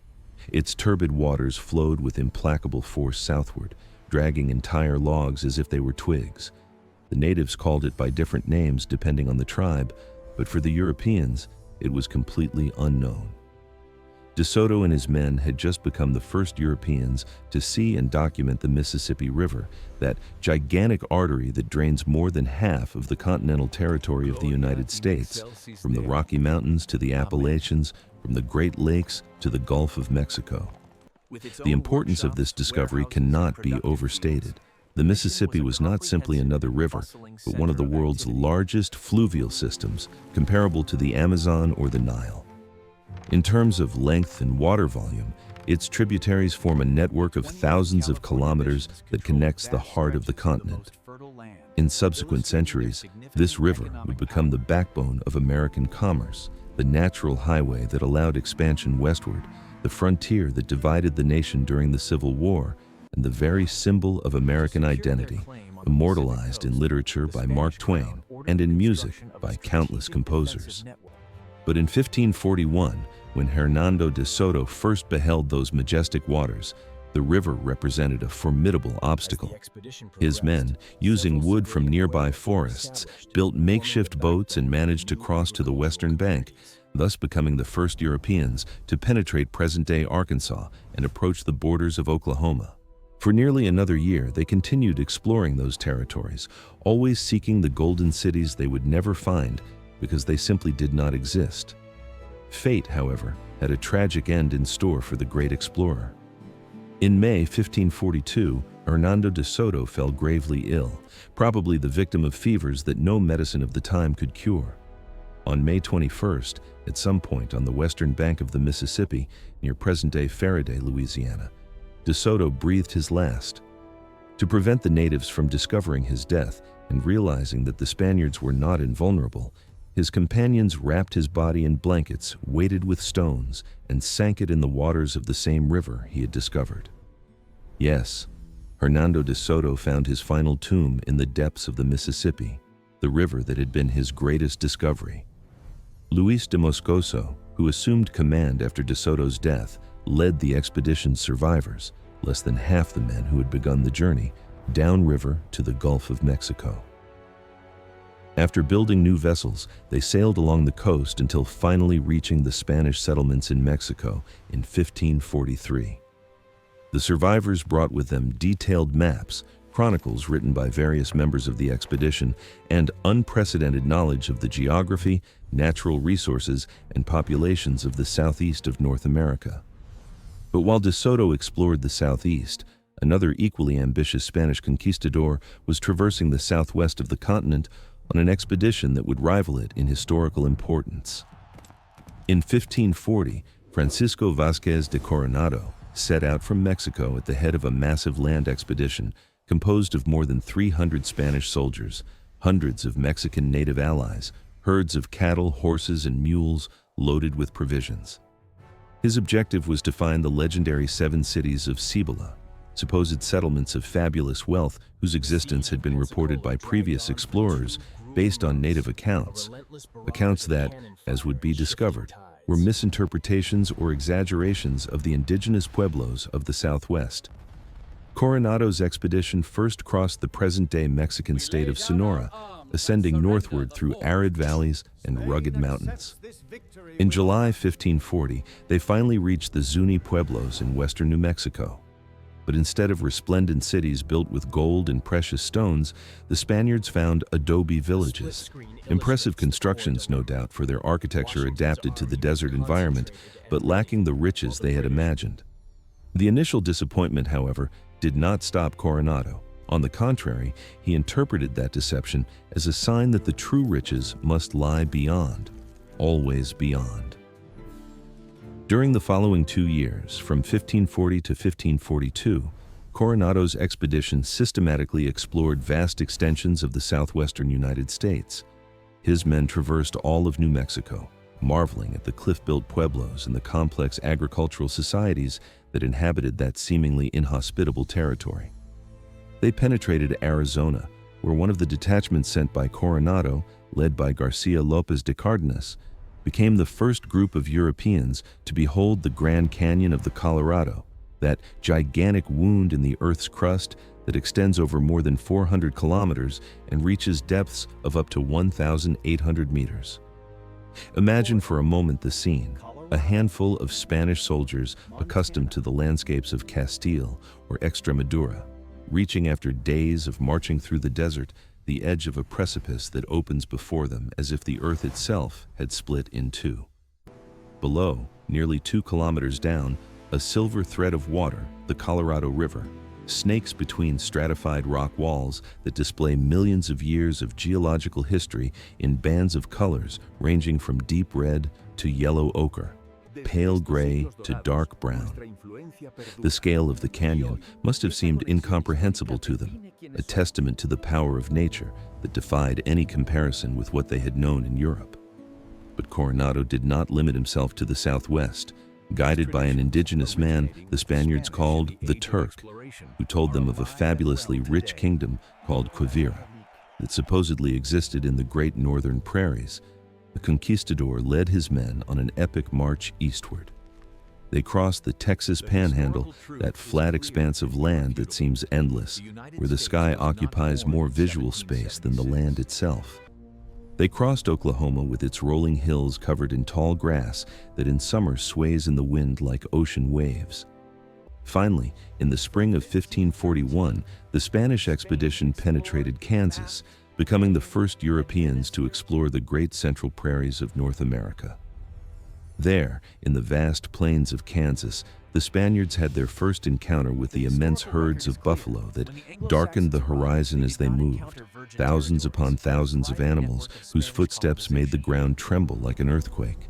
[SPEAKER 1] Its turbid waters flowed with implacable force southward, dragging entire logs as if they were twigs. The natives called it by different names depending on the tribe, but for the Europeans, it was completely unknown. De Soto and his men had just become the first Europeans to see and document the Mississippi River, that gigantic artery that drains more than half of the continental territory of the United States, from the Rocky Mountains to the Appalachians, from the Great Lakes to the Gulf of Mexico. The importance of this discovery cannot be overstated. The Mississippi was not simply another river, but one of the world's largest fluvial systems, comparable to the Amazon or the Nile. In terms of length and water volume, its tributaries form a network of thousands of kilometers that connects the heart of the continent. In subsequent centuries, this river would become the backbone of American commerce, the natural highway that allowed expansion westward, the frontier that divided the nation during the Civil War, and the very symbol of American identity, immortalized in literature by Mark Twain, and in music by countless composers. But in 1541, when Hernando de Soto first beheld those majestic waters, the river represented a formidable obstacle. His men, using wood from nearby forests, built makeshift boats and managed to cross to the western bank, thus becoming the first Europeans to penetrate present-day Arkansas and approach the borders of Oklahoma. For nearly another year, they continued exploring those territories, always seeking the golden cities they would never find because they simply did not exist. Fate, however, had a tragic end in store for the great explorer. In May 1542, Hernando de Soto fell gravely ill, probably the victim of fevers that no medicine of the time could cure. On May 21st, at some point on the western bank of the Mississippi, near present-day Faraday, Louisiana, de Soto breathed his last. To prevent the natives from discovering his death and realizing that the Spaniards were not invulnerable, his companions wrapped his body in blankets weighted with stones and sank it in the waters of the same river he had discovered. Yes, Hernando de Soto found his final tomb in the depths of the Mississippi, the river that had been his greatest discovery. Luis de Moscoso, who assumed command after de Soto's death, led the expedition's survivors, less than half the men who had begun the journey, downriver to the Gulf of Mexico. After building new vessels, they sailed along the coast until finally reaching the Spanish settlements in Mexico in 1543. The survivors brought with them detailed maps, chronicles written by various members of the expedition, and unprecedented knowledge of the geography, natural resources, and populations of the southeast of North America. But while de Soto explored the southeast, another equally ambitious Spanish conquistador was traversing the southwest of the continent on an expedition that would rival it in historical importance. In 1540, Francisco Vázquez de Coronado set out from Mexico at the head of a massive land expedition composed of more than 300 Spanish soldiers, hundreds of Mexican native allies, herds of cattle, horses, and mules loaded with provisions. His objective was to find the legendary 7 cities of Cibola, supposed settlements of fabulous wealth whose existence had been reported by previous explorers based on native accounts that, as would be discovered, were misinterpretations or exaggerations of the indigenous pueblos of the Southwest. Coronado's expedition first crossed the present-day Mexican state of Sonora, ascending northward through arid valleys and rugged mountains. In July 1540, they finally reached the Zuni Pueblos in western New Mexico. But instead of resplendent cities built with gold and precious stones, the Spaniards found adobe villages. Impressive constructions, no doubt, for their architecture adapted to the desert environment, but lacking the riches they had imagined. The initial disappointment, however, did not stop Coronado. On the contrary, he interpreted that deception as a sign that the true riches must lie beyond, always beyond. During the following 2 years, from 1540 to 1542, Coronado's expedition systematically explored vast extensions of the southwestern United States. His men traversed all of New Mexico, marveling at the cliff-built pueblos and the complex agricultural societies that inhabited that seemingly inhospitable territory. They penetrated Arizona, where one of the detachments sent by Coronado, led by Garcia Lopez de Cardenas, became the first group of Europeans to behold the Grand Canyon of the Colorado, that gigantic wound in the Earth's crust that extends over more than 400 kilometers and reaches depths of up to 1,800 meters. Imagine for a moment the scene: a handful of Spanish soldiers accustomed to the landscapes of Castile or Extremadura, reaching after days of marching through the desert the edge of a precipice that opens before them as if the earth itself had split in two. Below, nearly 2 kilometers down, a silver thread of water, the Colorado River, snakes between stratified rock walls that display millions of years of geological history in bands of colors ranging from deep red to yellow ochre, pale gray to dark brown. The scale of the canyon must have seemed incomprehensible to them, a testament to the power of nature that defied any comparison with what they had known in Europe. But Coronado did not limit himself to the southwest. Guided by an indigenous man the Spaniards called the Turk, who told them of a fabulously rich kingdom called Quivira. that supposedly existed in the great northern prairies, the conquistador led his men on an epic march eastward. They crossed the Texas Panhandle, that flat expanse of land that seems endless, where the sky occupies more visual space than the land itself. They crossed Oklahoma with its rolling hills covered in tall grass that in summer sways in the wind like ocean waves. Finally, in the spring of 1541, the Spanish expedition penetrated Kansas, becoming the first Europeans to explore the great central prairies of North America. There, in the vast plains of Kansas, the Spaniards had their first encounter with the immense herds of buffalo that darkened the horizon as they moved, thousands upon thousands of animals whose footsteps made the ground tremble like an earthquake.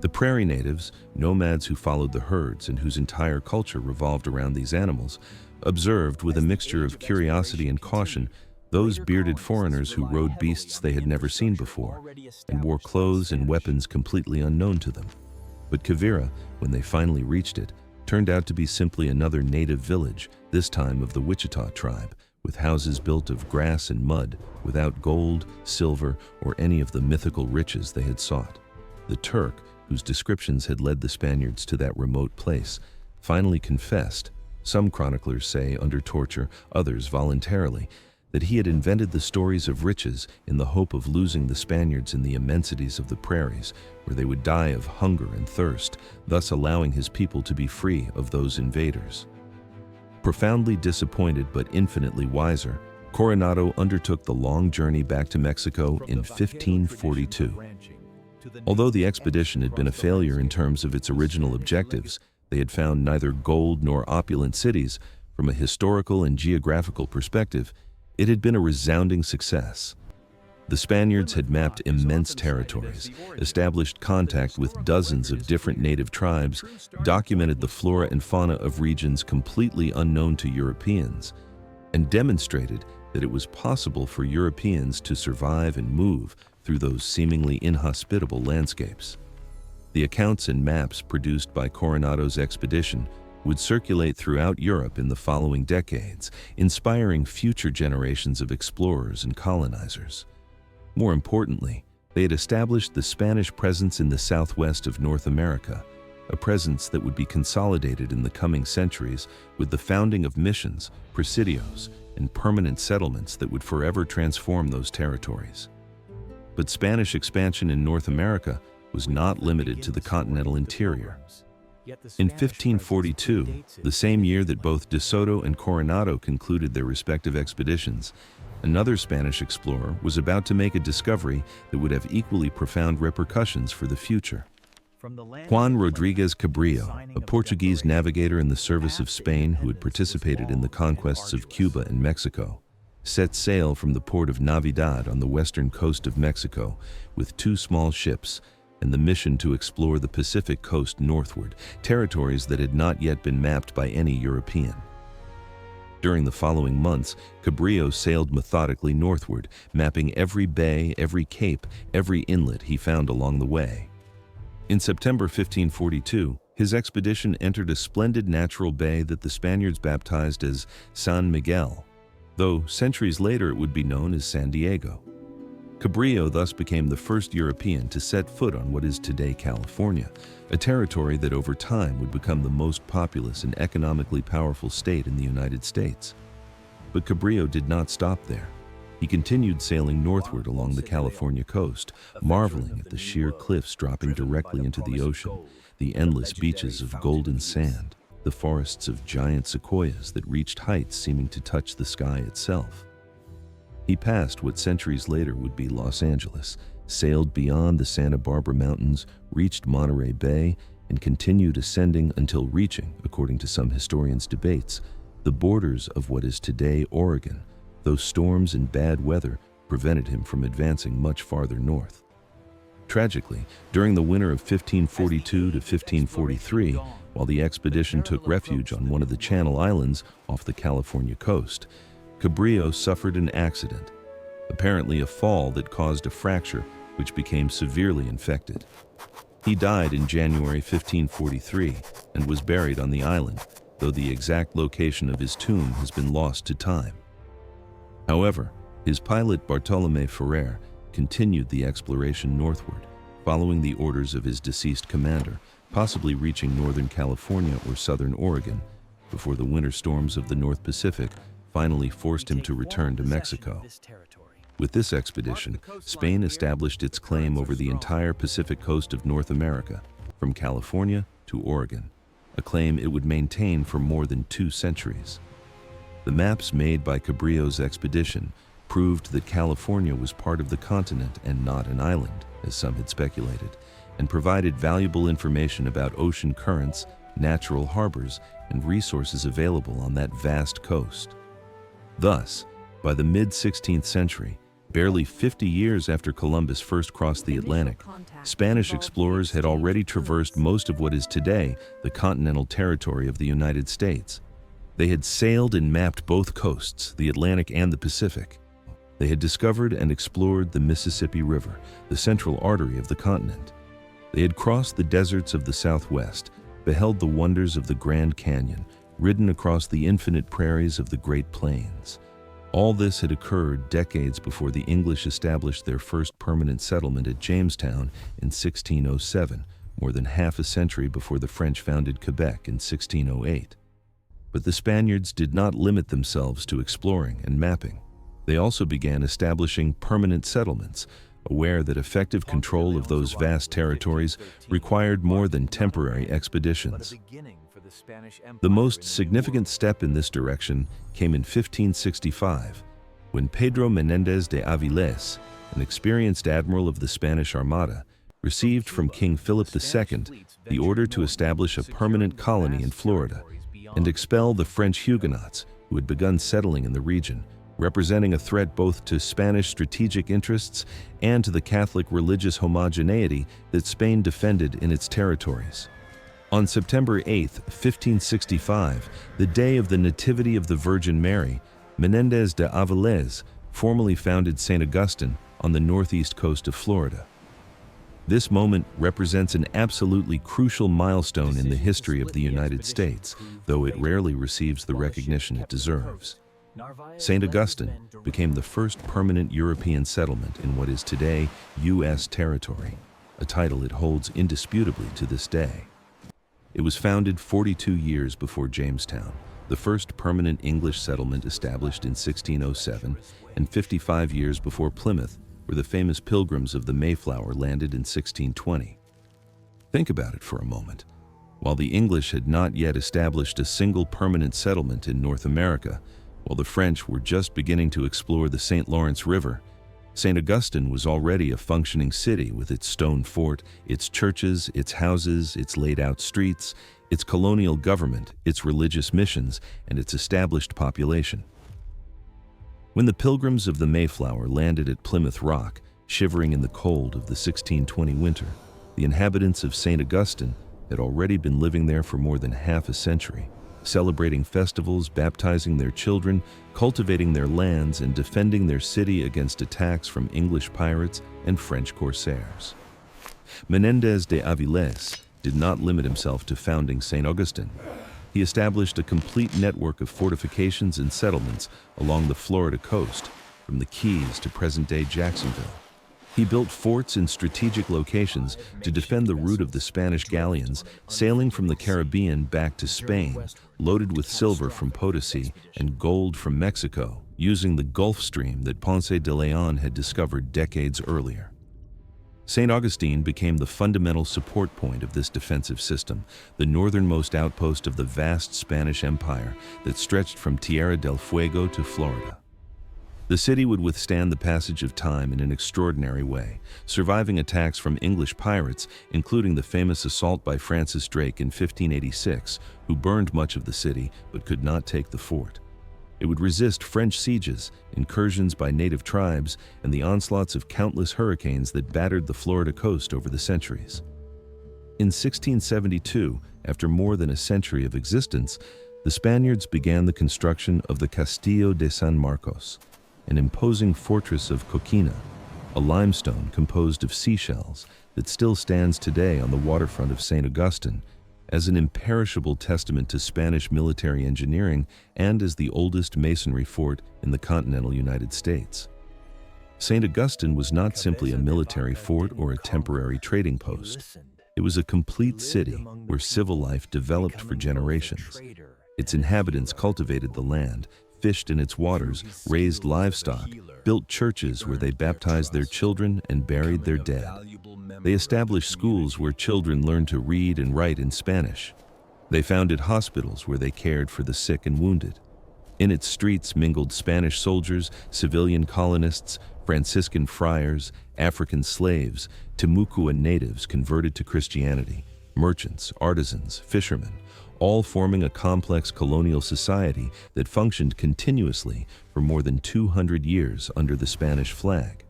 [SPEAKER 1] The prairie natives, nomads who followed the herds and whose entire culture revolved around these animals, observed with a mixture of curiosity and caution those bearded foreigners who rode beasts they had never seen before and wore clothes and weapons completely unknown to them. But Cabeza, when they finally reached it, turned out to be simply another native village, this time of the Wichita tribe, with houses built of grass and mud, without gold, silver, or any of the mythical riches they had sought. The Turk, whose descriptions had led the Spaniards to that remote place, finally confessed, some chroniclers say under torture, others voluntarily, that he had invented the stories of riches in the hope of losing the Spaniards in the immensities of the prairies, where they would die of hunger and thirst, thus allowing his people to be free of those invaders. Profoundly disappointed but infinitely wiser, Coronado undertook the long journey back to Mexico in 1542. Although the expedition had been a failure in terms of its original objectives, they had found neither gold nor opulent cities. From a historical and geographical perspective, it had been a resounding success. The Spaniards had mapped immense territories, established contact with dozens of different native tribes, documented the flora and fauna of regions completely unknown to Europeans, and demonstrated that it was possible for Europeans to survive and move through those seemingly inhospitable landscapes. The accounts and maps produced by Coronado's expedition would circulate throughout Europe in the following decades, inspiring future generations of explorers and colonizers. More importantly, they had established the Spanish presence in the southwest of North America, a presence that would be consolidated in the coming centuries with the founding of missions, presidios, and permanent settlements that would forever transform those territories. But Spanish expansion in North America was not limited to the continental interior. In 1542, the same year that both de Soto and Coronado concluded their respective expeditions, another Spanish explorer was about to make a discovery that would have equally profound repercussions for the future. Juan Rodriguez Cabrillo, a Portuguese navigator in the service of Spain who had participated in the conquests of Cuba and Mexico, set sail from the port of Navidad on the western coast of Mexico with 2 small ships and the mission to explore the Pacific coast northward, territories that had not yet been mapped by any European. During the following months, Cabrillo sailed methodically northward, mapping every bay, every cape, every inlet he found along the way. In September 1542, his expedition entered a splendid natural bay that the Spaniards baptized as San Miguel, though centuries later it would be known as San Diego. Cabrillo thus became the first European to set foot on what is today California, a territory that over time would become the most populous and economically powerful state in the United States. But Cabrillo did not stop there. He continued sailing northward along the California coast, marveling at the sheer cliffs dropping directly into the ocean, the endless beaches of golden sand, the forests of giant sequoias that reached heights seeming to touch the sky itself. He passed what centuries later would be Los Angeles, sailed beyond the Santa Barbara Mountains, reached Monterey Bay, and continued ascending until reaching, according to some historians' debates, the borders of what is today Oregon, though storms and bad weather prevented him from advancing much farther north. Tragically, during the winter of 1542 to 1543, while the expedition took refuge on one of the Channel Islands off the California coast, Cabrillo suffered an accident, apparently a fall that caused a fracture which became severely infected. He died in January 1543 and was buried on the island, though the exact location of his tomb has been lost to time. However, His pilot Bartolomé Ferrer continued the exploration northward, following the orders of his deceased commander, possibly reaching northern California or southern Oregon, before the winter storms of the North Pacific finally forced him to return to Mexico. With this expedition, Spain established its claim over the entire Pacific coast of North America, from California to Oregon, a claim it would maintain for more than 2 centuries. The maps made by Cabrillo's expedition proved that California was part of the continent and not an island, as some had speculated, and provided valuable information about ocean currents, natural harbors, and resources available on that vast coast. Thus, by the mid-16th century, barely 50 years after Columbus first crossed the Atlantic, Spanish explorers had already traversed most of what is today the continental territory of the United States. They had sailed and mapped both coasts, the Atlantic and the Pacific. They had discovered and explored the Mississippi River, the central artery of the continent. They had crossed the deserts of the Southwest, beheld the wonders of the Grand Canyon, ridden across the infinite prairies of the Great Plains. All this had occurred decades before the English established their first permanent settlement at Jamestown in 1607, more than half a century before the French founded Quebec in 1608. But the Spaniards did not limit themselves to exploring and mapping. They also began establishing permanent settlements, aware that effective control of those vast territories required more than temporary expeditions. The most significant step in this direction came in 1565, when Pedro Menéndez de Avilés, an experienced admiral of the Spanish Armada, received from King Philip II the order to establish a permanent colony in Florida and expel the French Huguenots who had begun settling in the region, representing a threat both to Spanish strategic interests and to the Catholic religious homogeneity that Spain defended in its territories. On September 8, 1565, the day of the Nativity of the Virgin Mary, Menéndez de Avilés formally founded St. Augustine on the northeast coast of Florida. This moment represents an absolutely crucial milestone in the history of the United States, though it rarely receives the recognition it deserves. St. Augustine became the first permanent European settlement in what is today U.S. territory, a title it holds indisputably to this day. It was founded 42 years before Jamestown, the first permanent English settlement established in 1607, and 55 years before Plymouth, where the famous Pilgrims of the Mayflower landed in 1620. Think about it for a moment. While the English had not yet established a single permanent settlement in North America, while the French were just beginning to explore the St. Lawrence River, St. Augustine was already a functioning city with its stone fort, its churches, its houses, its laid-out streets, its colonial government, its religious missions, and its established population. When the Pilgrims of the Mayflower landed at Plymouth Rock, shivering in the cold of the 1620 winter, the inhabitants of St. Augustine had already been living there for more than half a century, celebrating festivals, baptizing their children, cultivating their lands, and defending their city against attacks from English pirates and French corsairs. Menéndez de Avilés did not limit himself to founding St. Augustine. He established a complete network of fortifications and settlements along the Florida coast, from the Keys to present-day Jacksonville. He built forts in strategic locations to defend the route of the Spanish galleons sailing from the Caribbean back to Spain, loaded with silver from Potosi and gold from Mexico, using the Gulf Stream that Ponce de León had discovered decades earlier. St. Augustine became the fundamental support point of this defensive system, the northernmost outpost of the vast Spanish Empire that stretched from Tierra del Fuego to Florida. The city would withstand the passage of time in an extraordinary way, surviving attacks from English pirates, including the famous assault by Francis Drake in 1586, who burned much of the city but could not take the fort. It would resist French sieges, incursions by native tribes, and the onslaughts of countless hurricanes that battered the Florida coast over the centuries. In 1672, after more than a century of existence, the Spaniards began the construction of the Castillo de San Marcos, an imposing fortress of coquina, a limestone composed of seashells that still stands today on the waterfront of St. Augustine as an imperishable testament to Spanish military engineering and as the oldest masonry fort in the continental United States. St. Augustine was not simply a military fort or a temporary trading post. It was a complete city where civil life developed for generations. Its inhabitants cultivated the land, fished in its waters, raised livestock, built churches where they baptized their children and buried their dead. They established schools where children learned to read and write in Spanish. They founded hospitals where they cared for the sick and wounded. In its streets mingled Spanish soldiers, civilian colonists, Franciscan friars, African slaves, Timucua natives converted to Christianity, merchants, artisans, fishermen, all forming a complex colonial society that functioned continuously for more than 200 years under the Spanish flag.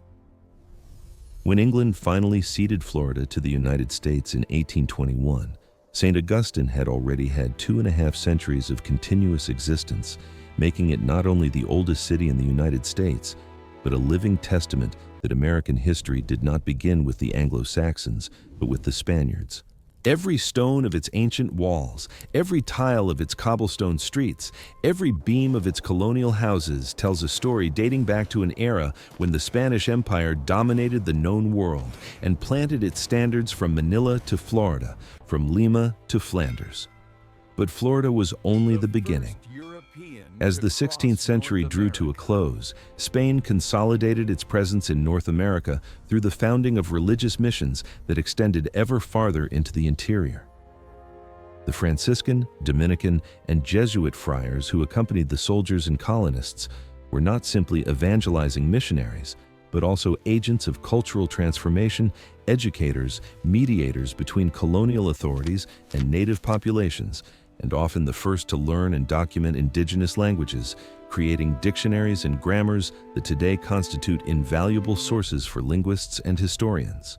[SPEAKER 1] When England finally ceded Florida to the United States in 1821, St. Augustine had already had 2.5 centuries of continuous existence, making it not only the oldest city in the United States, but a living testament that American history did not begin with the Anglo-Saxons, but with the Spaniards. Every stone of its ancient walls, every tile of its cobblestone streets, every beam of its colonial houses tells a story dating back to an era when the Spanish Empire dominated the known world and planted its standards from Manila to Florida, from Lima to Flanders. But Florida was only the beginning. As the 16th century drew to a close, Spain consolidated its presence in North America through the founding of religious missions that extended ever farther into the interior. The Franciscan, Dominican, and Jesuit friars who accompanied the soldiers and colonists were not simply evangelizing missionaries, but also agents of cultural transformation, educators, mediators between colonial authorities and native populations, and often the first to learn and document indigenous languages, creating dictionaries and grammars that today constitute invaluable sources for linguists and historians.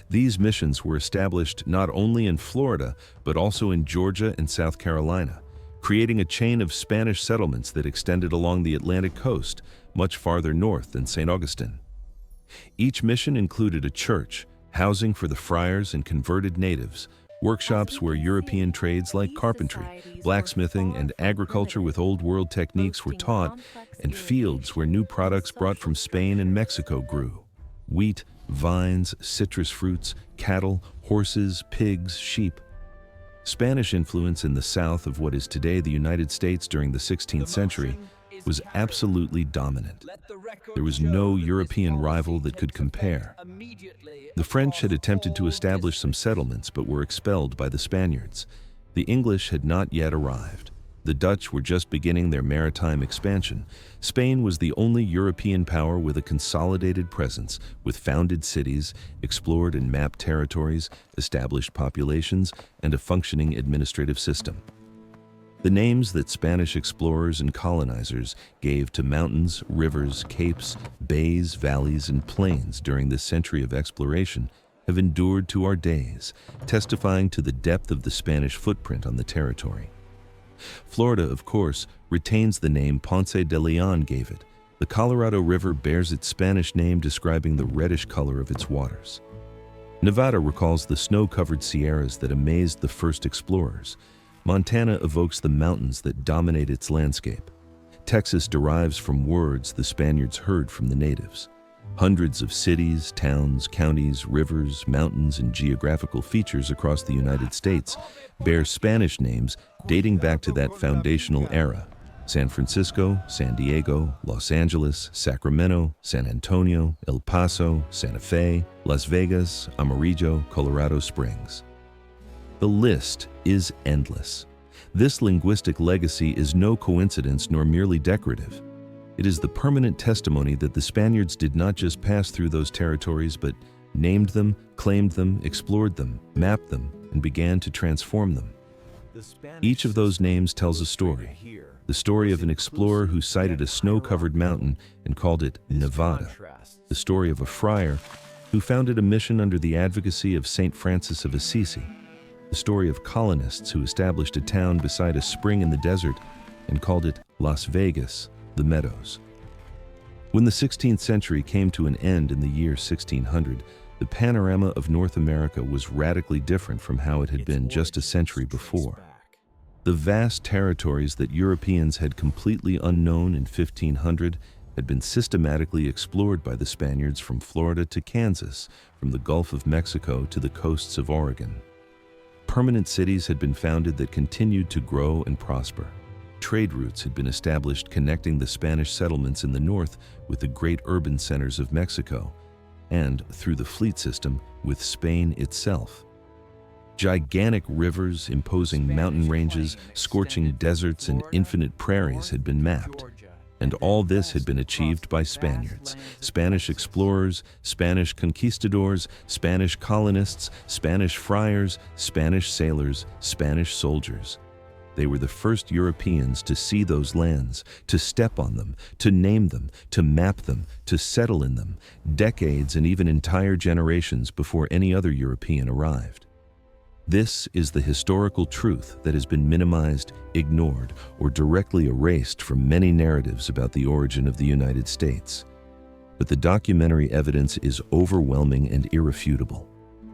[SPEAKER 1] These missions were established not only in Florida, but also in Georgia and South Carolina, creating a chain of Spanish settlements that extended along the Atlantic coast, much farther north than St. Augustine. Each mission included a church, housing for the friars and converted natives, workshops where European trades like carpentry, blacksmithing, and agriculture with Old World techniques were taught, and fields where new products brought from Spain and Mexico grew. Wheat, vines, citrus fruits, cattle, horses, pigs, sheep. Spanish influence in the south of what is today the United States during the 16th century was absolutely dominant. There was no European rival that could compare. The French had attempted to establish some settlements but were expelled by the Spaniards. The English had not yet arrived. The Dutch were just beginning their maritime expansion. Spain was the only European power with a consolidated presence, with founded cities, explored and mapped territories, established populations, and a functioning administrative system. The names that Spanish explorers and colonizers gave to mountains, rivers, capes, bays, valleys, and plains during this century of exploration have endured to our days, testifying to the depth of the Spanish footprint on the territory. Florida, of course, retains the name Ponce de León gave it. The Colorado River bears its Spanish name describing the reddish color of its waters. Nevada recalls the snow-covered Sierras that amazed the first explorers. Montana evokes the mountains that dominate its landscape. Texas derives from words the Spaniards heard from the natives. Hundreds of cities, towns, counties, rivers, mountains, and geographical features across the United States bear Spanish names dating back to that foundational era. San Francisco, San Diego, Los Angeles, Sacramento, San Antonio, El Paso, Santa Fe, Las Vegas, Amarillo, Colorado Springs. The list is endless. This linguistic legacy is no coincidence nor merely decorative. It is the permanent testimony that the Spaniards did not just pass through those territories, but named them, claimed them, explored them, mapped them, and began to transform them. Each of those names tells a story. The story of an explorer who sighted a snow-covered mountain and called it Nevada. The story of a friar who founded a mission under the advocacy of St. Francis of Assisi. The story of colonists who established a town beside a spring in the desert and called it Las Vegas, the Meadows. When the 16th century came to an end in the year 1600, The panorama of North America was radically different from how it had been just a century before. The vast territories that Europeans had completely unknown in 1500 had been systematically explored by the Spaniards from Florida to Kansas, from the Gulf of Mexico to the coasts of Oregon. Permanent cities had been founded that continued to grow and prosper. Trade routes had been established connecting the Spanish settlements in the north with the great urban centers of Mexico, and, through the fleet system, with Spain itself. Gigantic rivers, imposing mountain ranges, scorching deserts, and infinite prairies had been mapped. And all this had been achieved by Spaniards, Spanish explorers, Spanish conquistadors, Spanish colonists, Spanish friars, Spanish sailors, Spanish soldiers. They were the first Europeans to see those lands, to step on them, to name them, to map them, to settle in them, decades and even entire generations before any other European arrived. This is the historical truth that has been minimized, ignored, or directly erased from many narratives about the origin of the United States. But the documentary evidence is overwhelming and irrefutable.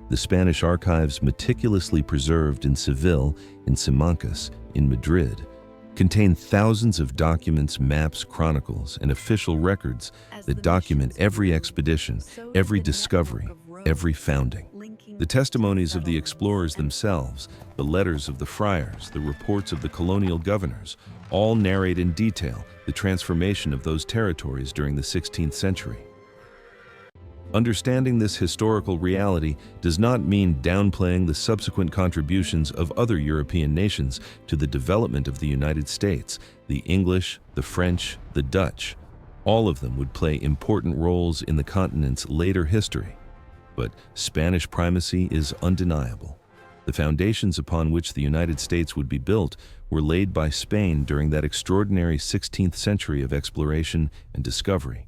[SPEAKER 1] The Spanish archives, meticulously preserved in Seville, in Simancas, in Madrid, contain thousands of documents, maps, chronicles, and official records that document every expedition, every discovery, every founding. The testimonies of the explorers themselves, the letters of the friars, the reports of the colonial governors, all narrate in detail the transformation of those territories during the 16th century. Understanding this historical reality does not mean downplaying the subsequent contributions of other European nations to the development of the United States. The English, the French, the Dutch, all of them would play important roles in the continent's later history. But Spanish primacy is undeniable. The foundations upon which the United States would be built were laid by Spain during that extraordinary 16th century of exploration and discovery.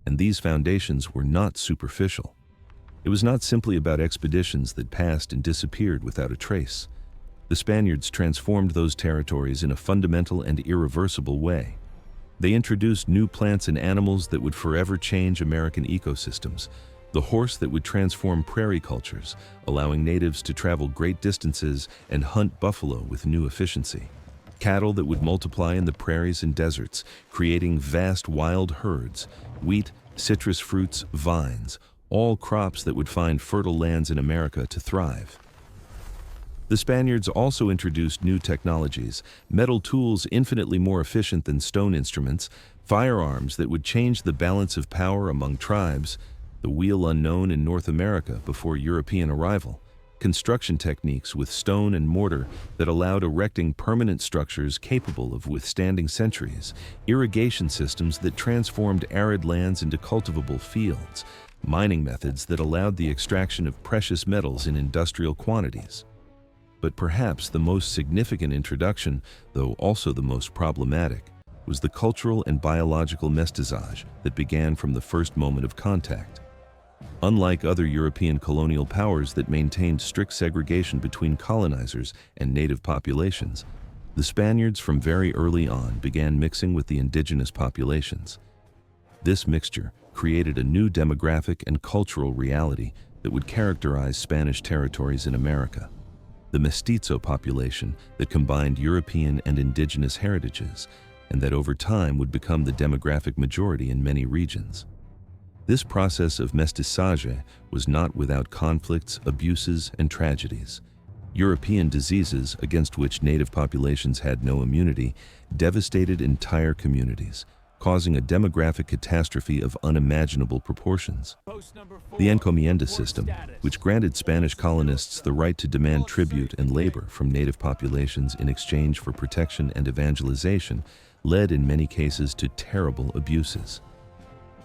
[SPEAKER 1] And these foundations were not superficial. It was not simply about expeditions that passed and disappeared without a trace. The Spaniards transformed those territories in a fundamental and irreversible way. They introduced new plants and animals that would forever change American ecosystems. The horse that would transform prairie cultures, allowing natives to travel great distances and hunt buffalo with new efficiency. Cattle that would multiply in the prairies and deserts, creating vast wild herds. Wheat, citrus fruits, vines, all crops that would find fertile lands in America to thrive. The Spaniards also introduced new technologies, metal tools infinitely more efficient than stone instruments, firearms that would change the balance of power among tribes, the wheel unknown in North America before European arrival, construction techniques with stone and mortar that allowed erecting permanent structures capable of withstanding centuries, irrigation systems that transformed arid lands into cultivable fields, mining methods that allowed the extraction of precious metals in industrial quantities. But perhaps the most significant introduction, though also the most problematic, was the cultural and biological mestiçage that began from the first moment of contact. Unlike other European colonial powers that maintained strict segregation between colonizers and native populations, the Spaniards from very early on began mixing with the indigenous populations. This mixture created a new demographic and cultural reality that would characterize Spanish territories in America. The mestizo population that combined European and indigenous heritages, and that over time would become the demographic majority in many regions. This process of mestiçage was not without conflicts, abuses, and tragedies. European diseases, against which native populations had no immunity, devastated entire communities, causing a demographic catastrophe of unimaginable proportions. The encomienda system, which granted Spanish colonists the right to demand tribute and labor from native populations in exchange for protection and evangelization, led in many cases to terrible abuses.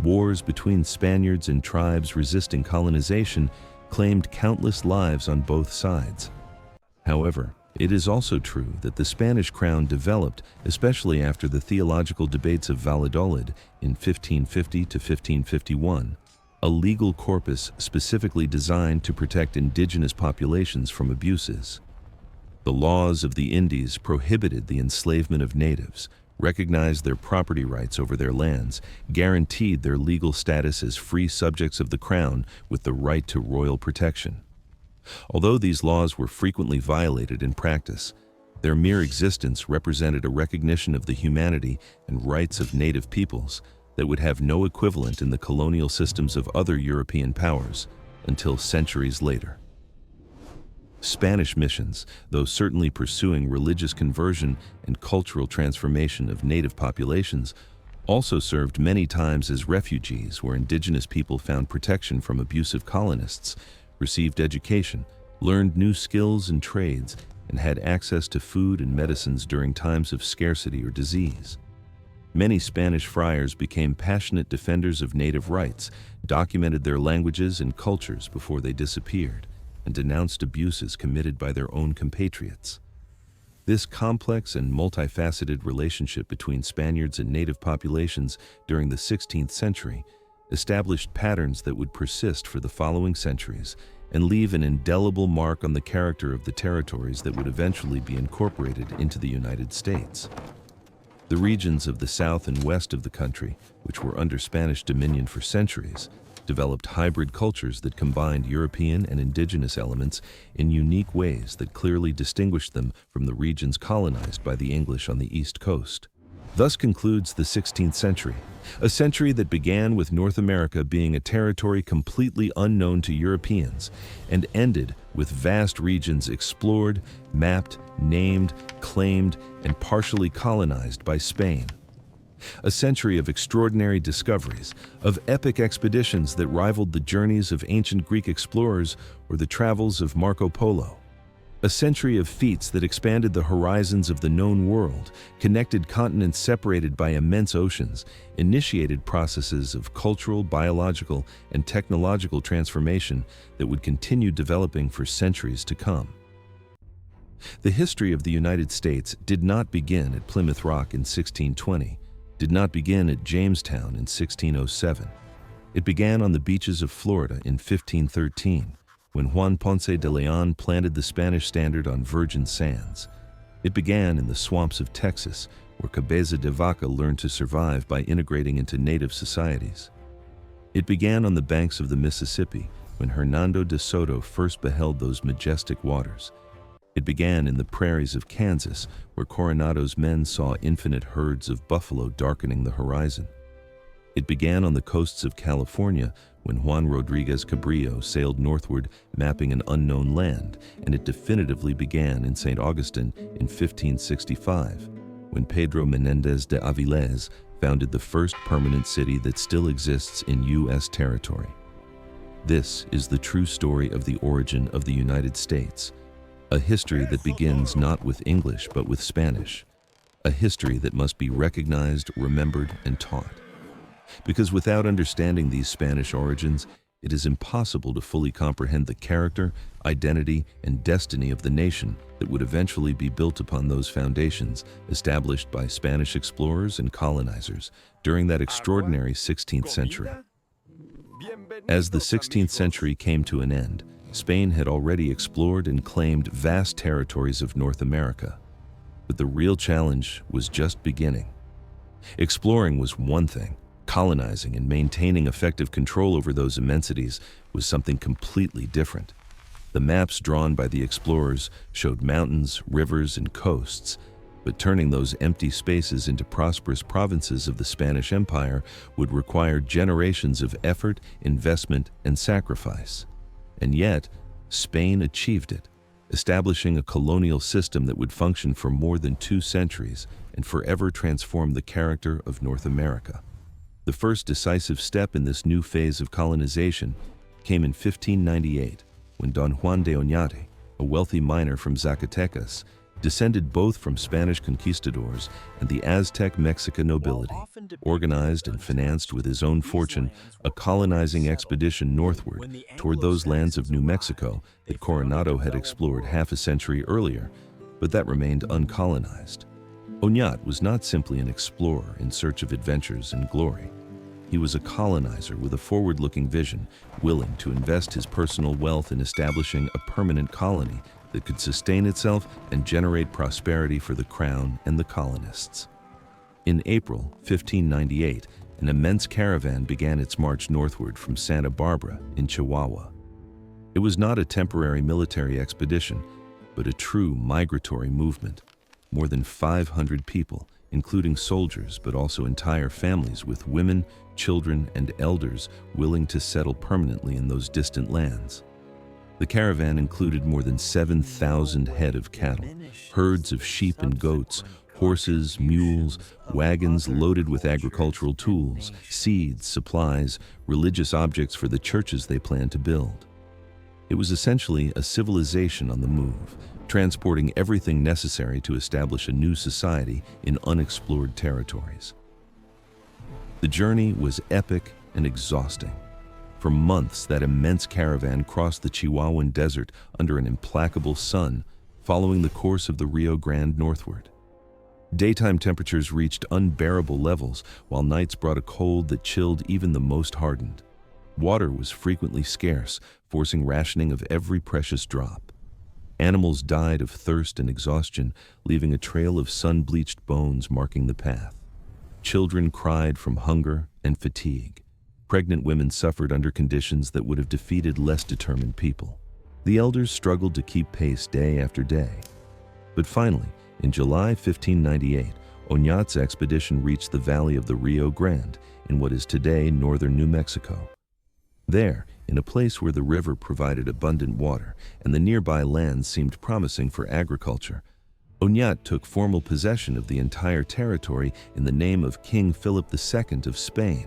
[SPEAKER 1] Wars between Spaniards and tribes resisting colonization claimed countless lives on both sides. However, it is also true that the Spanish crown developed, especially after the theological debates of Valladolid in 1550 to 1551, a legal corpus specifically designed to protect indigenous populations from abuses. The laws of the Indies prohibited the enslavement of natives, recognized their property rights over their lands, guaranteed their legal status as free subjects of the crown with the right to royal protection. Although these laws were frequently violated in practice, their mere existence represented a recognition of the humanity and rights of native peoples that would have no equivalent in the colonial systems of other European powers until centuries later. Spanish missions, though certainly pursuing religious conversion and cultural transformation of native populations, also served many times as refugees where indigenous people found protection from abusive colonists, received education, learned new skills and trades, and had access to food and medicines during times of scarcity or disease. Many Spanish friars became passionate defenders of native rights, documented their languages and cultures before they disappeared, and denounced abuses committed by their own compatriots. This complex and multifaceted relationship between Spaniards and native populations during the 16th century established patterns that would persist for the following centuries and leave an indelible mark on the character of the territories that would eventually be incorporated into the United States. The regions of the south and west of the country, which were under Spanish dominion for centuries, developed hybrid cultures that combined European and indigenous elements in unique ways that clearly distinguished them from the regions colonized by the English on the East Coast. Thus concludes the 16th century, a century that began with North America being a territory completely unknown to Europeans and ended with vast regions explored, mapped, named, claimed, and partially colonized by Spain. A century of extraordinary discoveries, of epic expeditions that rivaled the journeys of ancient Greek explorers or the travels of Marco Polo. A century of feats that expanded the horizons of the known world, connected continents separated by immense oceans, initiated processes of cultural, biological, and technological transformation that would continue developing for centuries to come. The history of the United States did not begin at Plymouth Rock in 1620, did not begin at Jamestown in 1607. It began on the beaches of Florida in 1513, when Juan Ponce de León planted the Spanish standard on virgin sands. It began in the swamps of Texas, where Cabeza de Vaca learned to survive by integrating into native societies. It began on the banks of the Mississippi, when Hernando de Soto first beheld those majestic waters. It began in the prairies of Kansas, where Coronado's men saw infinite herds of buffalo darkening the horizon. It began on the coasts of California, when Juan Rodriguez Cabrillo sailed northward, mapping an unknown land, and it definitively began in St. Augustine in 1565, when Pedro Menendez de Avilés founded the first permanent city that still exists in U.S. territory. This is the true story of the origin of the United States, a history that begins not with English but with Spanish, a history that must be recognized, remembered, and taught. Because without understanding these Spanish origins, it is impossible to fully comprehend the character, identity, and destiny of the nation that would eventually be built upon those foundations established by Spanish explorers and colonizers during that extraordinary 16th century. As the 16th century came to an end, Spain had already explored and claimed vast territories of North America. But the real challenge was just beginning. Exploring was one thing. Colonizing and maintaining effective control over those immensities was something completely different. The maps drawn by the explorers showed mountains, rivers, and coasts, but turning those empty spaces into prosperous provinces of the Spanish Empire would require generations of effort, investment, and sacrifice. And yet, Spain achieved it, establishing a colonial system that would function for more than 2 centuries and forever transform the character of North America. The first decisive step in this new phase of colonization came in 1598, when Don Juan de Oñate, a wealthy miner from Zacatecas, descended both from Spanish conquistadors and the Aztec Mexican nobility, organized and financed with his own fortune a colonizing expedition northward toward those lands of New Mexico that Coronado had explored half a century earlier, but that remained uncolonized. Oñate was not simply an explorer in search of adventures and glory. He was a colonizer with a forward-looking vision, willing to invest his personal wealth in establishing a permanent colony that could sustain itself and generate prosperity for the crown and the colonists. In April 1598, an immense caravan began its march northward from Santa Barbara in Chihuahua. It was not a temporary military expedition, but a true migratory movement. More than 500 people, including soldiers but also entire families with women, children, and elders willing to settle permanently in those distant lands. The caravan included more than 7,000 head of cattle, herds of sheep and goats, horses, mules, wagons loaded with agricultural tools, seeds, supplies, religious objects for the churches they planned to build. It was essentially a civilization on the move, transporting everything necessary to establish a new society in unexplored territories. The journey was epic and exhausting. For months, that immense caravan crossed the Chihuahuan desert under an implacable sun, following the course of the Rio Grande northward. Daytime temperatures reached unbearable levels, while nights brought a cold that chilled even the most hardened. Water was frequently scarce, forcing rationing of every precious drop. Animals died of thirst and exhaustion, leaving a trail of sun-bleached bones marking the path. Children cried from hunger and fatigue. Pregnant women suffered under conditions that would have defeated less determined people. The elders struggled to keep pace day after day. But finally, in July 1598, Oñat's expedition reached the valley of the Rio Grande in what is today northern New Mexico. There, in a place where the river provided abundant water and the nearby lands seemed promising for agriculture, Oñat took formal possession of the entire territory in the name of King Philip II of Spain.